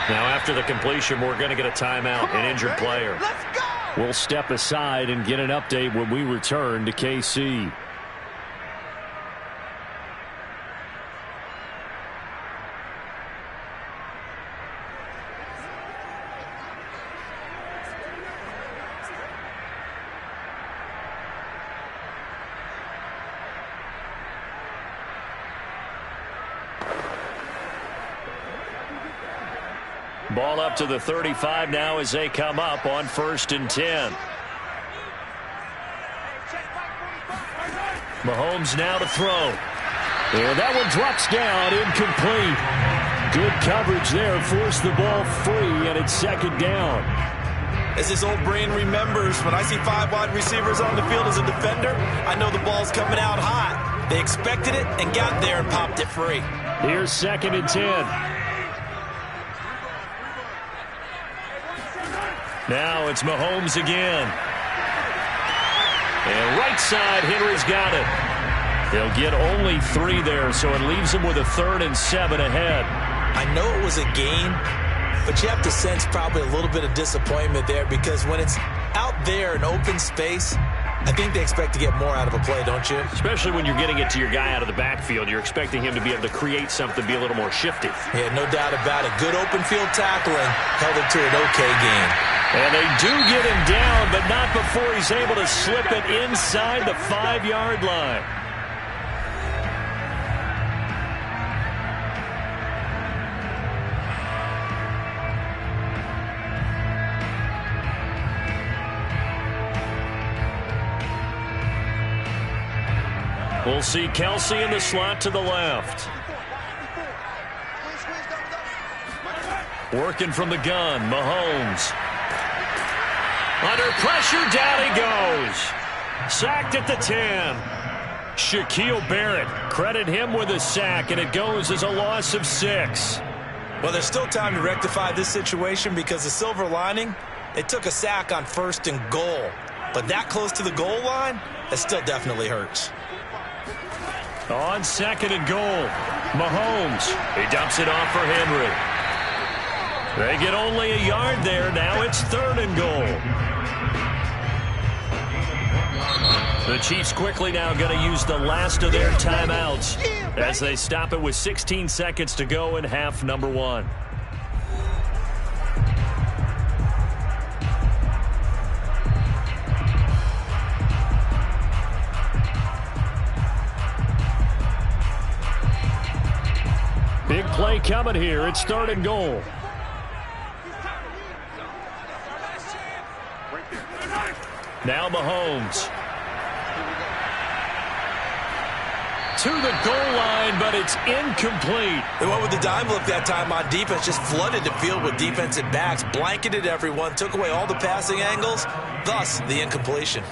Now, after the completion, we're going to get a timeout, an injured player. We'll step aside and get an update when we return to KC. Ball up to the 35 now as they come up on 1st and 10. Mahomes now to throw. And that one drops down, incomplete. Good coverage there, forced the ball free, and it's 2nd down. As his old brain remembers, when I see 5 wide receivers on the field as a defender, I know the ball's coming out hot. They expected it and got there and popped it free. Here's 2nd and 10. Now it's Mahomes again. And right side, Henry's got it. They'll get only 3 there, so it leaves them with a 3rd and 7 ahead. I know it was a gain, but you have to sense probably a little bit of disappointment there because when it's out there in open space, I think they expect to get more out of a play, don't you? Especially when you're getting it to your guy out of the backfield. You're expecting him to be able to create something, be a little more shifty. Yeah, no doubt about it. Good open field tackling held it to an okay gain. And they do get him down, but not before he's able to slip it inside the 5-yard line. We'll see Kelsey in the slot to the left. Working from the gun, Mahomes. Under pressure, down he goes. Sacked at the 10. Shaquille Barrett, credit him with a sack, and it goes as a loss of 6. Well, there's still time to rectify this situation because the silver lining, they took a sack on 1st and goal. But that close to the goal line, that still definitely hurts. On 2nd and goal, Mahomes. He dumps it off for Henry. They get only a yard there. Now it's 3rd and goal. The Chiefs quickly now going to use the last of their timeouts as they stop it with 16 seconds to go in half number 1. Big play coming here. It's 3rd and goal. Now Mahomes. To the goal line, but it's incomplete. They went with the dime look that time on defense, just flooded the field with defensive backs, blanketed everyone, took away all the passing angles, thus the incompletion.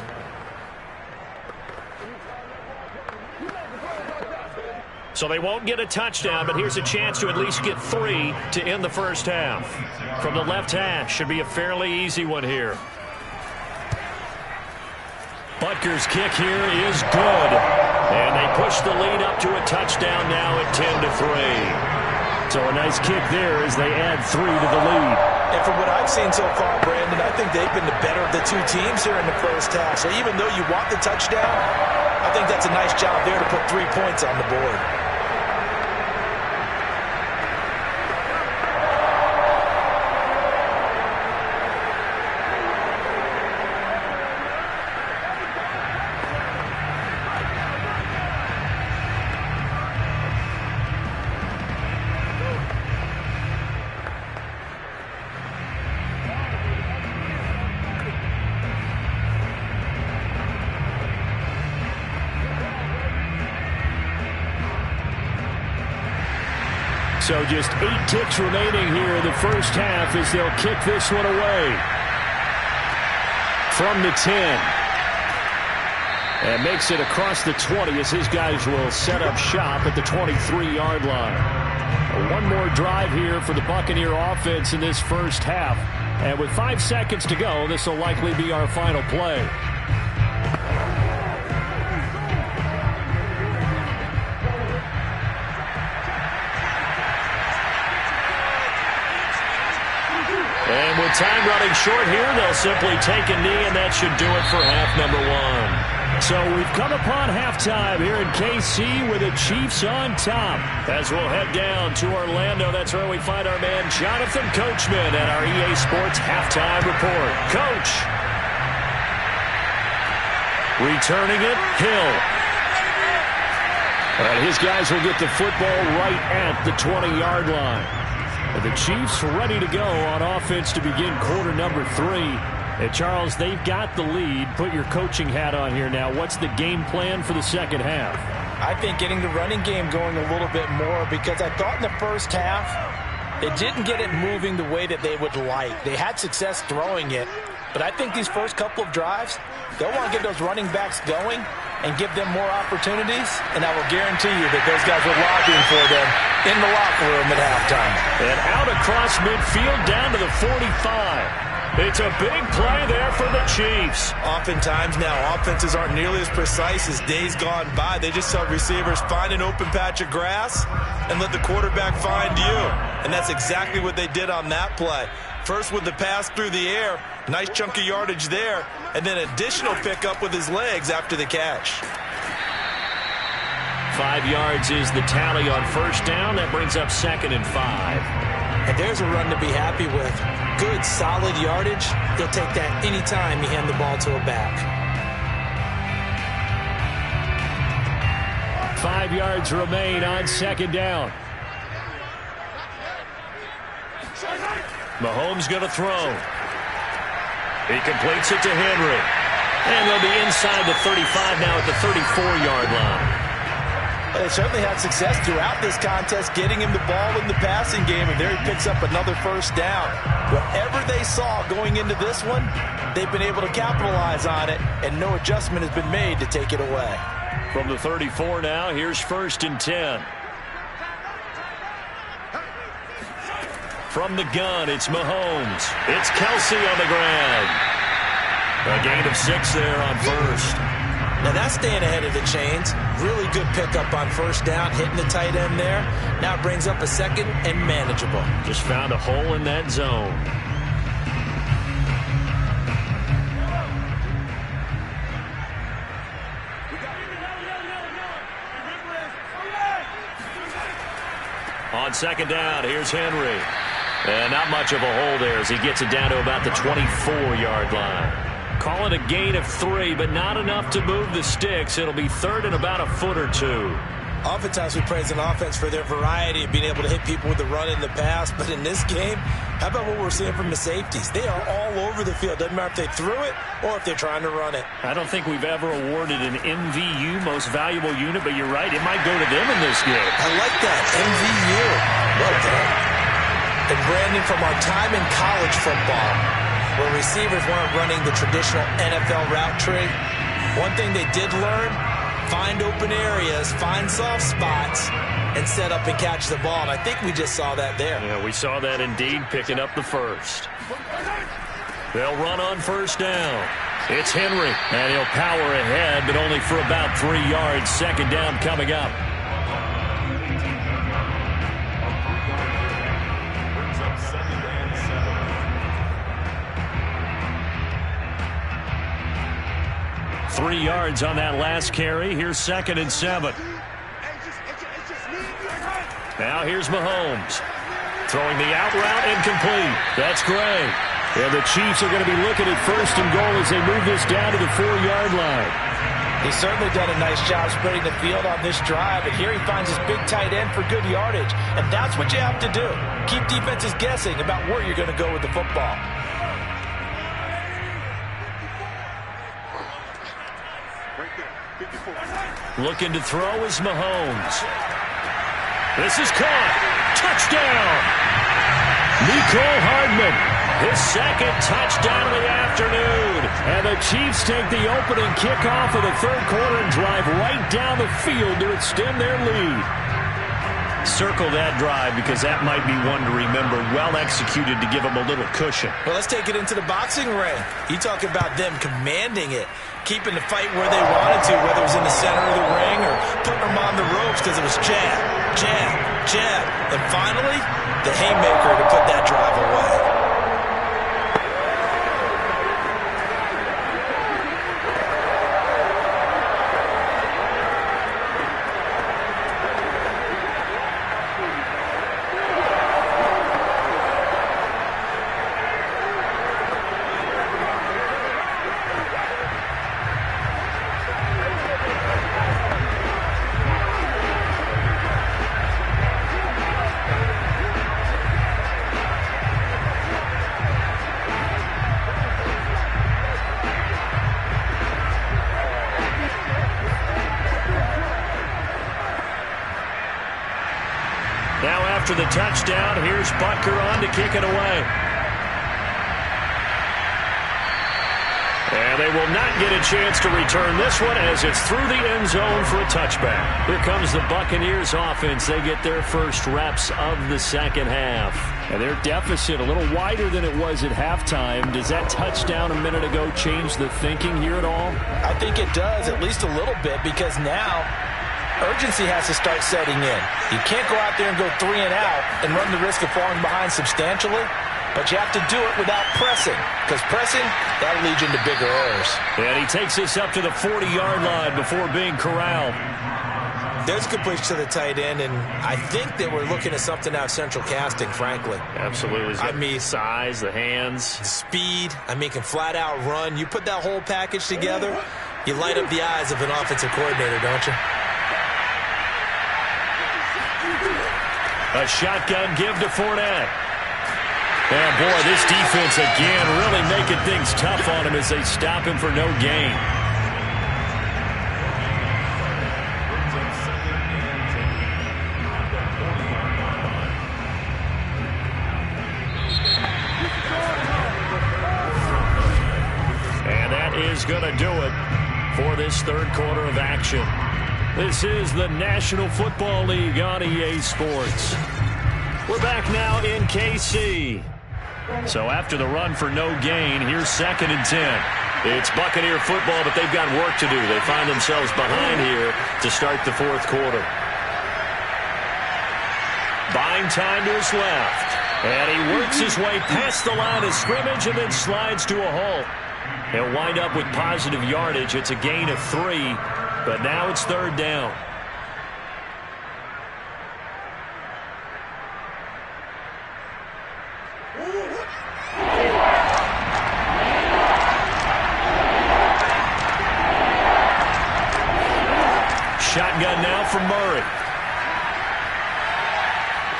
So they won't get a touchdown, but here's a chance to at least get 3 to end the first half. From the left hash, should be a fairly easy one here. Butker's kick here is good. And they push the lead up to a touchdown now at 10-3. So a nice kick there as they add 3 to the lead. And from what I've seen so far, Brandon, I think they've been the better of the 2 teams here in the first half. So even though you want the touchdown, I think that's a nice job there to put 3 points on the board. So just 8 ticks remaining here in the first half as they'll kick this one away. From the 10. And makes it across the 20 as his guys will set up shop at the 23-yard line. One more drive here for the Buccaneer offense in this first half. And with 5 seconds to go, this will likely be our final play. And with time running short here, they'll simply take a knee, and that should do it for half number 1. So we've come upon halftime here in KC with the Chiefs on top. As we'll head down to Orlando, that's where we find our man Jonathan Coachman at our EA Sports Halftime Report. Coach. Returning it, Hill. And his guys will get the football right at the 20-yard line. And the Chiefs ready to go on offense to begin quarter number 3. And Charles, they've got the lead. Put your coaching hat on here now. What's the game plan for the second half? I think getting the running game going a little bit more, because I thought in the first half they didn't get it moving the way that they would like. They had success throwing it, but I think these first couple of drives, they'll want to get those running backs going and give them more opportunities, and I will guarantee you that those guys were lobbying for them in the locker room at halftime. And out across midfield down to the 45. It's a big play there for the Chiefs. Oftentimes now, offenses aren't nearly as precise as days gone by. They just tell receivers, find an open patch of grass and let the quarterback find you. And that's exactly what they did on that play. First with the pass through the air, nice chunk of yardage there, and then additional pickup with his legs after the catch. 5 yards is the tally on first down. That brings up 2nd and 5. And there's a run to be happy with. Good, solid yardage. They'll take that anytime you hand the ball to a back. 5 yards remain on 2nd down. Mahomes going to throw. He completes it to Henry. And they'll be inside the 35 now at the 34-yard line. They certainly had success throughout this contest getting him the ball in the passing game, and there he picks up another first down. Whatever they saw going into this one, they've been able to capitalize on it, and no adjustment has been made to take it away. From the 34 now, here's 1st and 10. From the gun, it's Mahomes. It's Kelsey on the ground. A gain of 6 there on first. Now that's staying ahead of the chains. Really good pickup on first down, hitting the tight end there. Now it brings up a 2nd and manageable. Just found a hole in that zone. On 2nd down, here's Henry. And not much of a hole there as he gets it down to about the 24-yard line. Call it a gain of 3, but not enough to move the sticks. It'll be 3rd and about a foot or 2. Oftentimes we praise an offense for their variety of being able to hit people with the run and the pass, but in this game, how about what we're seeing from the safeties? They are all over the field. Doesn't matter if they threw it or if they're trying to run it. I don't think we've ever awarded an MVU, most valuable unit, but you're right, it might go to them in this game. I like that, MVU. Well done. And Brandon, from our time in college football, where receivers weren't running the traditional NFL route tree, one thing they did learn, find open areas, find soft spots, and set up and catch the ball. And I think we just saw that there. Yeah, we saw that indeed, picking up the first. They'll run on first down. It's Henry, and he'll power ahead, but only for about 3 yards. 2nd down coming up. Brings up 2nd and 7. 3 yards on that last carry. Here's 2nd and 7. Now here's Mahomes. Throwing the out route incomplete. That's Gray. And the Chiefs are going to be looking at 1st and goal as they move this down to the 4-yard line. He's certainly done a nice job spreading the field on this drive, and here he finds his big tight end for good yardage. And that's what you have to do. Keep defenses guessing about where you're going to go with the football. Looking to throw is Mahomes. This is caught. Touchdown. Mecole Hardman, his second touchdown of the afternoon. And the Chiefs take the opening kickoff of the third quarter and drive right down the field to extend their lead. Circle that drive because that might be one to remember. Well executed to give them a little cushion. Well, let's take it into the boxing ring. You talk about them commanding it, keeping the fight where they wanted to, whether it was in the center of the ring or putting them on the ropes because it was jab, jab, jab. And finally, the haymaker to put that drive away. Now after the touchdown, here's Butker on to kick it away. And they will not get a chance to return this one as it's through the end zone for a touchback. Here comes the Buccaneers offense. They get their first reps of the second half. And their deficit a little wider than it was at halftime. Does that touchdown a minute ago change the thinking here at all? I think it does, at least a little bit, because now urgency has to start setting in. You can't go out there and go 3 and out and run the risk of falling behind substantially, but you have to do it without pressing, because pressing, that'll lead you into bigger errors. And he takes this up to the 40-yard line before being corralled. There's a completion to the tight end, and I think that we're looking at something out of Central Casting, frankly. Absolutely. I mean, size, the hands. Speed, can flat out run. You put that whole package together, you light up the eyes of an offensive coordinator, don't you? A shotgun give to Fournette. And boy, this defense again really making things tough on him as they stop him for no gain. And that is going to do it for this third quarter of action. This is the National Football League on EA Sports. We're back now in KC. So after the run for no gain, here's 2nd and 10. It's Buccaneer football, but they've got work to do. They find themselves behind here to start the fourth quarter. Buying time to his left. And he works his way past the line of scrimmage and then slides to a halt. He'll wind up with positive yardage. It's a gain of 3. But now it's 3rd down. Shotgun now for Murray.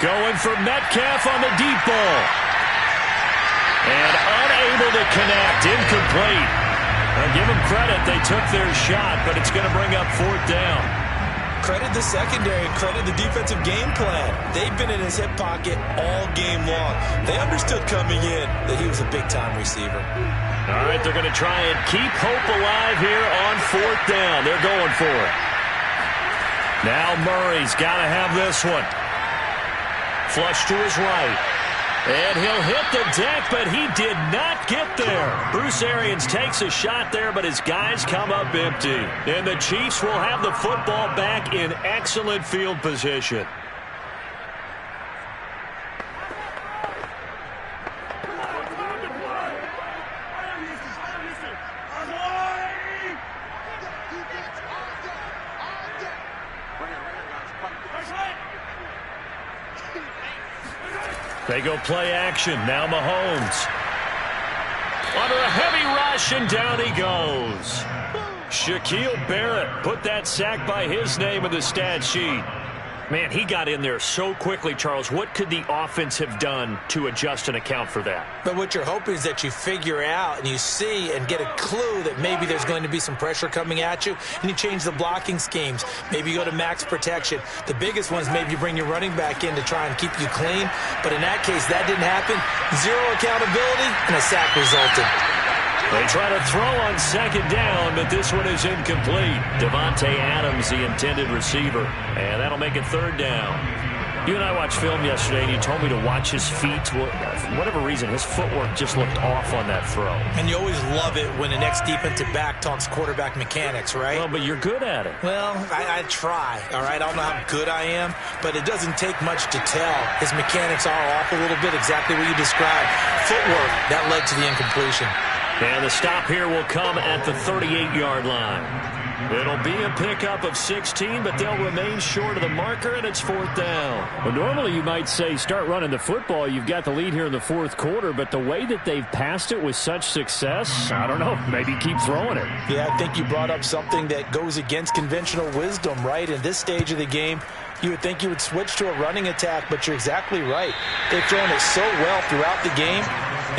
Going for Metcalf on the deep ball. And unable to connect. Incomplete. I'll give them credit. They took their shot, but it's going to bring up 4th down. Credit the secondary, credit the defensive game plan. They've been in his hip pocket all game long. They understood coming in that he was a big-time receiver. All right, they're going to try and keep hope alive here on 4th down. They're going for it. Now Murray's got to have this one. Flush to his right. And he'll hit the deck, but he did not get there. Bruce Arians takes a shot there, but his guys come up empty. And the Chiefs will have the football back in excellent field position. They go play action. Now Mahomes. Under a heavy rush, and down he goes. Shaquille Barrett put that sack by his name in the stat sheet. Man, he got in there so quickly, Charles. What could the offense have done to adjust and account for that? But what you're hoping is that you figure out and you see and get a clue that maybe there's going to be some pressure coming at you, and you change the blocking schemes. Maybe you go to max protection. The biggest one is maybe you bring your running back in to try and keep you clean. But in that case, that didn't happen. Zero accountability, and a sack resulted. They try to throw on second down, but this one is incomplete. Davante Adams, the intended receiver, and that'll make it third down. You and I watched film yesterday, and you told me to watch his feet. For whatever reason, his footwork just looked off on that throw. And you always love it when the next defensive back talks quarterback mechanics, right? Well, but you're good at it. Well, I try, all right? I don't know how good I am, but it doesn't take much to tell. His mechanics are off a little bit, exactly what you described. Footwork, that led to the incompletion. And the stop here will come at the 38-yard line. It'll be a pickup of 16, but they'll remain short of the marker, and it's fourth down. Well, normally you might say start running the football. You've got the lead here in the fourth quarter, but the way that they've passed it with such success, I don't know, maybe keep throwing it. Yeah, I think you brought up something that goes against conventional wisdom, right? In this stage of the game, you would think you would switch to a running attack, but you're exactly right. They've thrown it so well throughout the game,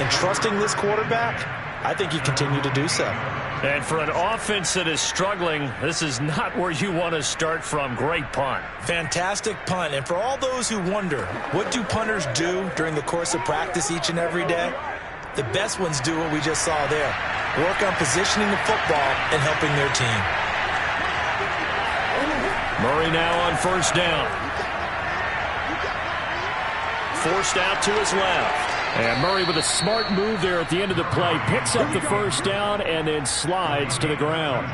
and trusting this quarterback, I think you continue to do so. And for an offense that is struggling, this is not where you want to start from. Great punt. Fantastic punt. And for all those who wonder, what do punters do during the course of practice each and every day? The best ones do what we just saw there. Work on positioning the football and helping their team. Murray now on first down. Forced out to his left. And Murray with a smart move there at the end of the play. Picks up the first down and then slides to the ground.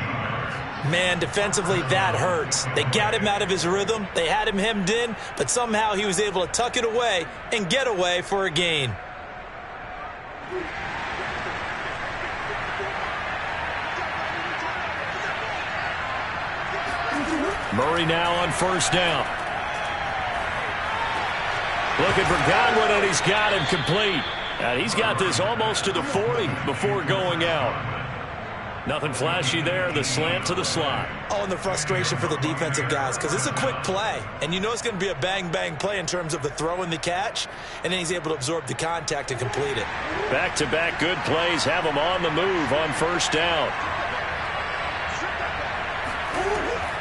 Man, defensively, that hurts. They got him out of his rhythm. They had him hemmed in, but somehow he was able to tuck it away and get away for a gain. Murray now on first down. Looking for Godwin, and he's got him complete. And he's got this almost to the 40 before going out. Nothing flashy there. The slant to the slot. Oh, and the frustration for the defensive guys, because it's a quick play. And you know it's going to be a bang-bang play in terms of the throw and the catch. And then he's able to absorb the contact and complete it. Back-to-back good plays have him on the move on first down.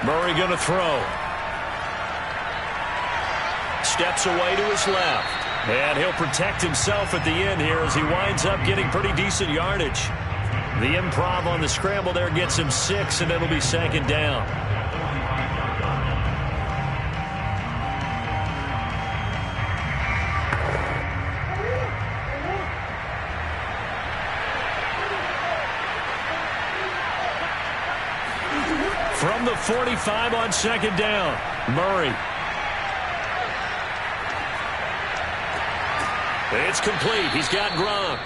Murray going to throw. Steps away to his left. And he'll protect himself at the end here as he winds up getting pretty decent yardage. The improv on the scramble there gets him 6, and it'll be second down. From the 45 on second down, Murray. It's complete. He's got Gronk.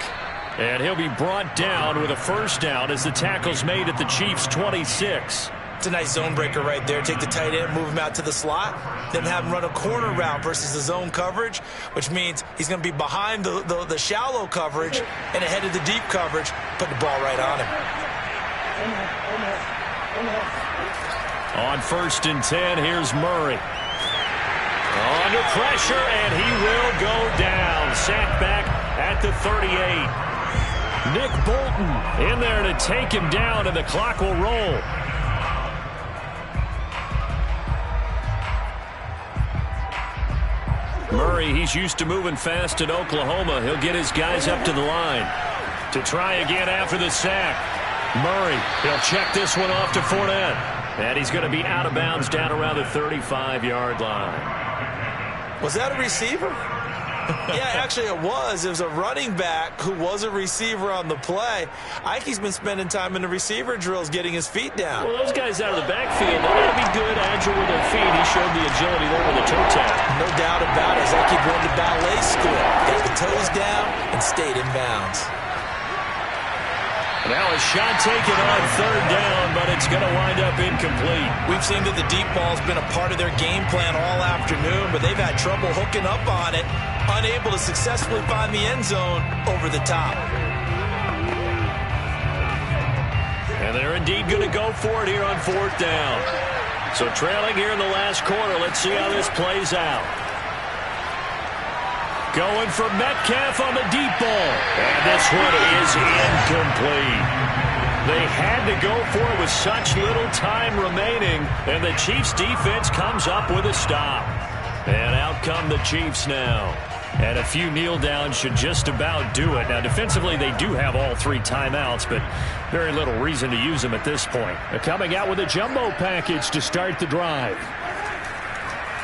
And he'll be brought down with a first down as the tackle's made at the Chiefs' 26. It's a nice zone breaker right there. Take the tight end, move him out to the slot, then have him run a corner route versus the zone coverage, which means he's going to be behind the shallow coverage and ahead of the deep coverage. Put the ball right on him. On first and 10, here's Murray. Under pressure, and he will go down. Sacked back at the 38. Nick Bolton in there to take him down, and the clock will roll. Murray, he's used to moving fast at Oklahoma. He'll get his guys up to the line to try again after the sack. Murray, he'll check this one off to Fournette. And he's going to be out of bounds down around the 35-yard line. Was that a receiver? Yeah, actually it was. It was a running back who was a receiver on the play. Ike's been spending time in the receiver drills getting his feet down. Well, those guys out of the backfield, they got to be good, agile with their feet. He showed the agility there with the toe tap. No doubt about it. It's like he went to ballet school. Got the toes down and stayed in bounds. Now a shot taken on third down, but it's going to wind up incomplete. We've seen that the deep ball's been a part of their game plan all afternoon, but they've had trouble hooking up on it, unable to successfully find the end zone over the top. And they're indeed going to go for it here on fourth down. So trailing here in the last quarter. Let's see how this plays out. Going for Metcalf on the deep ball. And this one is incomplete. They had to go for it with such little time remaining. And the Chiefs defense comes up with a stop. And out come the Chiefs now. And a few kneel downs should just about do it. Now, defensively, they do have all 3 timeouts, but very little reason to use them at this point. They're coming out with a jumbo package to start the drive.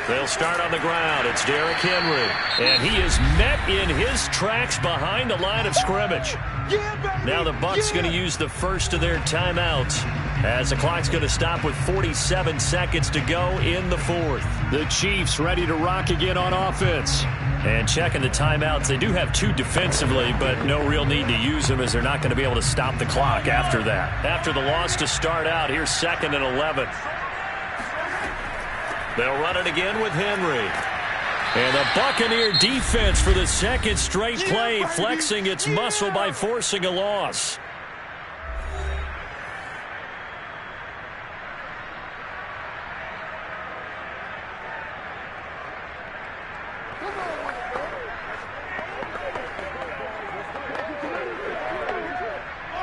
They'll start on the ground. It's Derrick Henry. And he is met in his tracks behind the line of scrimmage. Now the Bucs going to use the first of their timeouts as the clock's going to stop with 47 seconds to go in the 4th. The Chiefs ready to rock again on offense. And checking the timeouts, they do have 2 defensively, but no real need to use them as they're not going to be able to stop the clock after that. After the loss to start out, here's 2nd and 11. They'll run it again with Henry. And the Buccaneer defense for the second straight play, flexing its muscle by forcing a loss.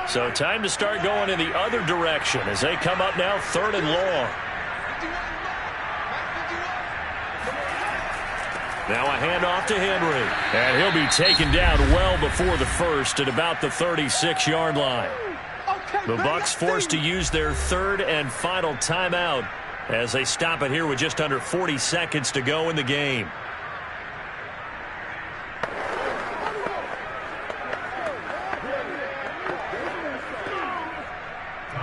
So time to start going in the other direction as they come up now 3rd and long. Now a handoff to Henry. And he'll be taken down well before the first at about the 36-yard line. The Bucs forced to use their 3rd and final timeout as they stop it here with just under 40 seconds to go in the game.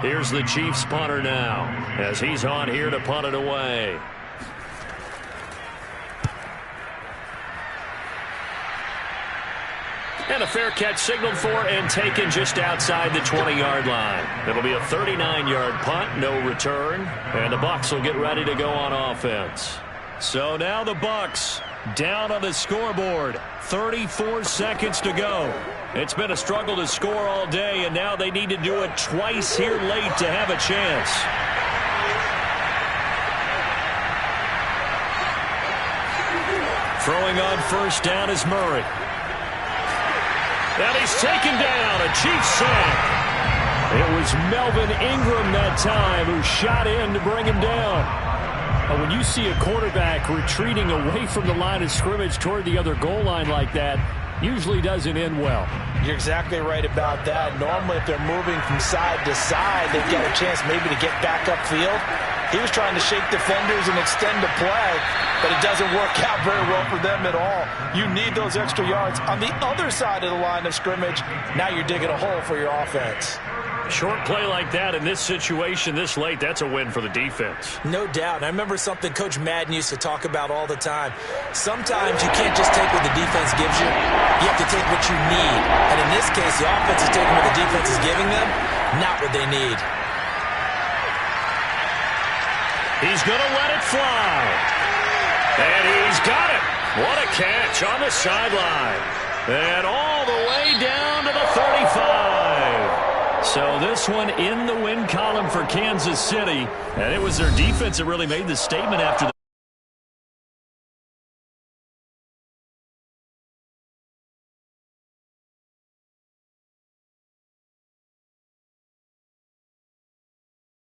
Here's the Chiefs punter now as he's on here to punt it away. And a fair catch signaled for and taken just outside the 20-yard line. It'll be a 39-yard punt, no return. And the Bucs will get ready to go on offense. So now the Bucs down on the scoreboard. 34 seconds to go. It's been a struggle to score all day, and now they need to do it twice here late to have a chance. Throwing on first down is Murray. And he's taken down, a Chiefs sack. It was Melvin Ingram that time who shot in to bring him down. When you see a quarterback retreating away from the line of scrimmage toward the other goal line like that, usually doesn't end well. You're exactly right about that. Normally, if they're moving from side to side, they've got a chance maybe to get back upfield. He was trying to shake defenders and extend the play, but it doesn't work out very well for them at all. You need those extra yards on the other side of the line of scrimmage. Now you're digging a hole for your offense. Short play like that in this situation this late, that's a win for the defense. No doubt. And I remember something Coach Madden used to talk about all the time. Sometimes you can't just take what the defense gives you. You have to take what you need. And in this case, the offense is taking what the defense is giving them, not what they need. He's going to let it fly. And he's got it. What a catch on the sideline. And all the way down to the 35. So this one in the win column for Kansas City. And it was their defense that really made the statement after the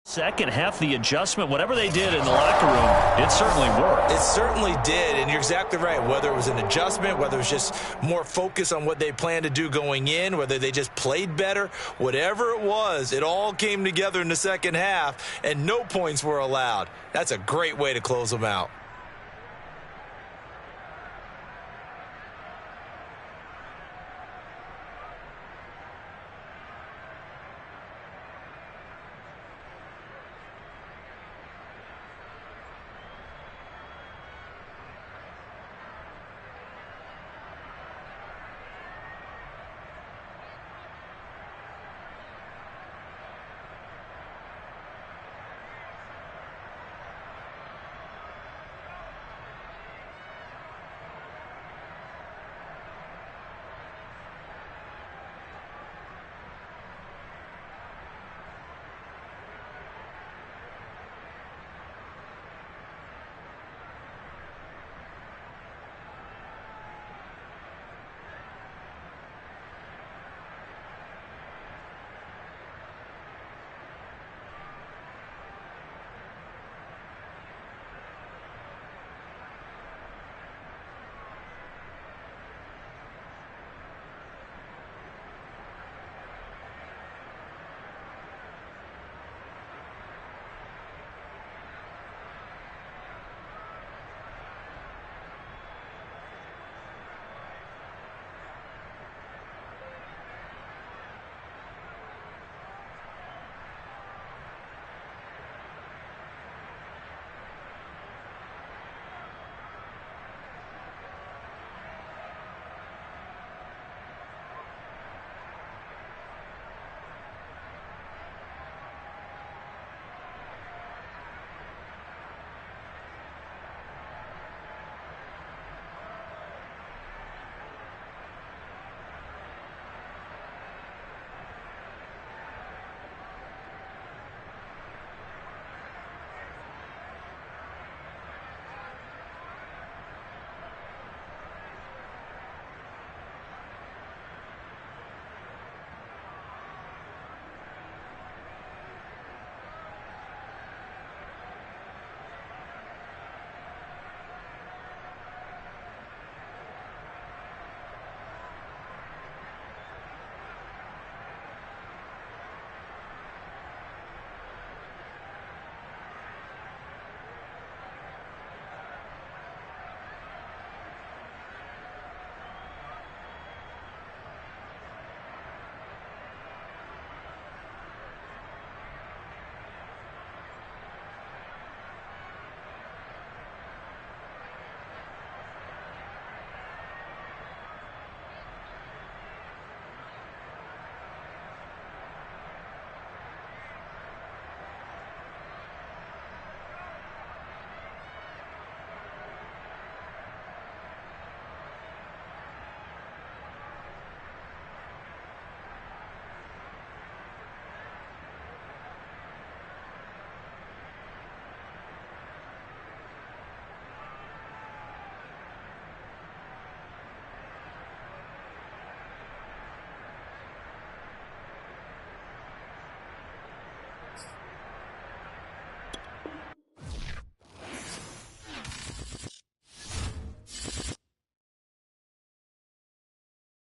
second half, the adjustment, whatever they did in the locker room, it certainly worked. It certainly did, and you're exactly right. Whether it was an adjustment, whether it was just more focus on what they planned to do going in, whether they just played better, whatever it was, it all came together in the second half, and no points were allowed. That's a great way to close them out.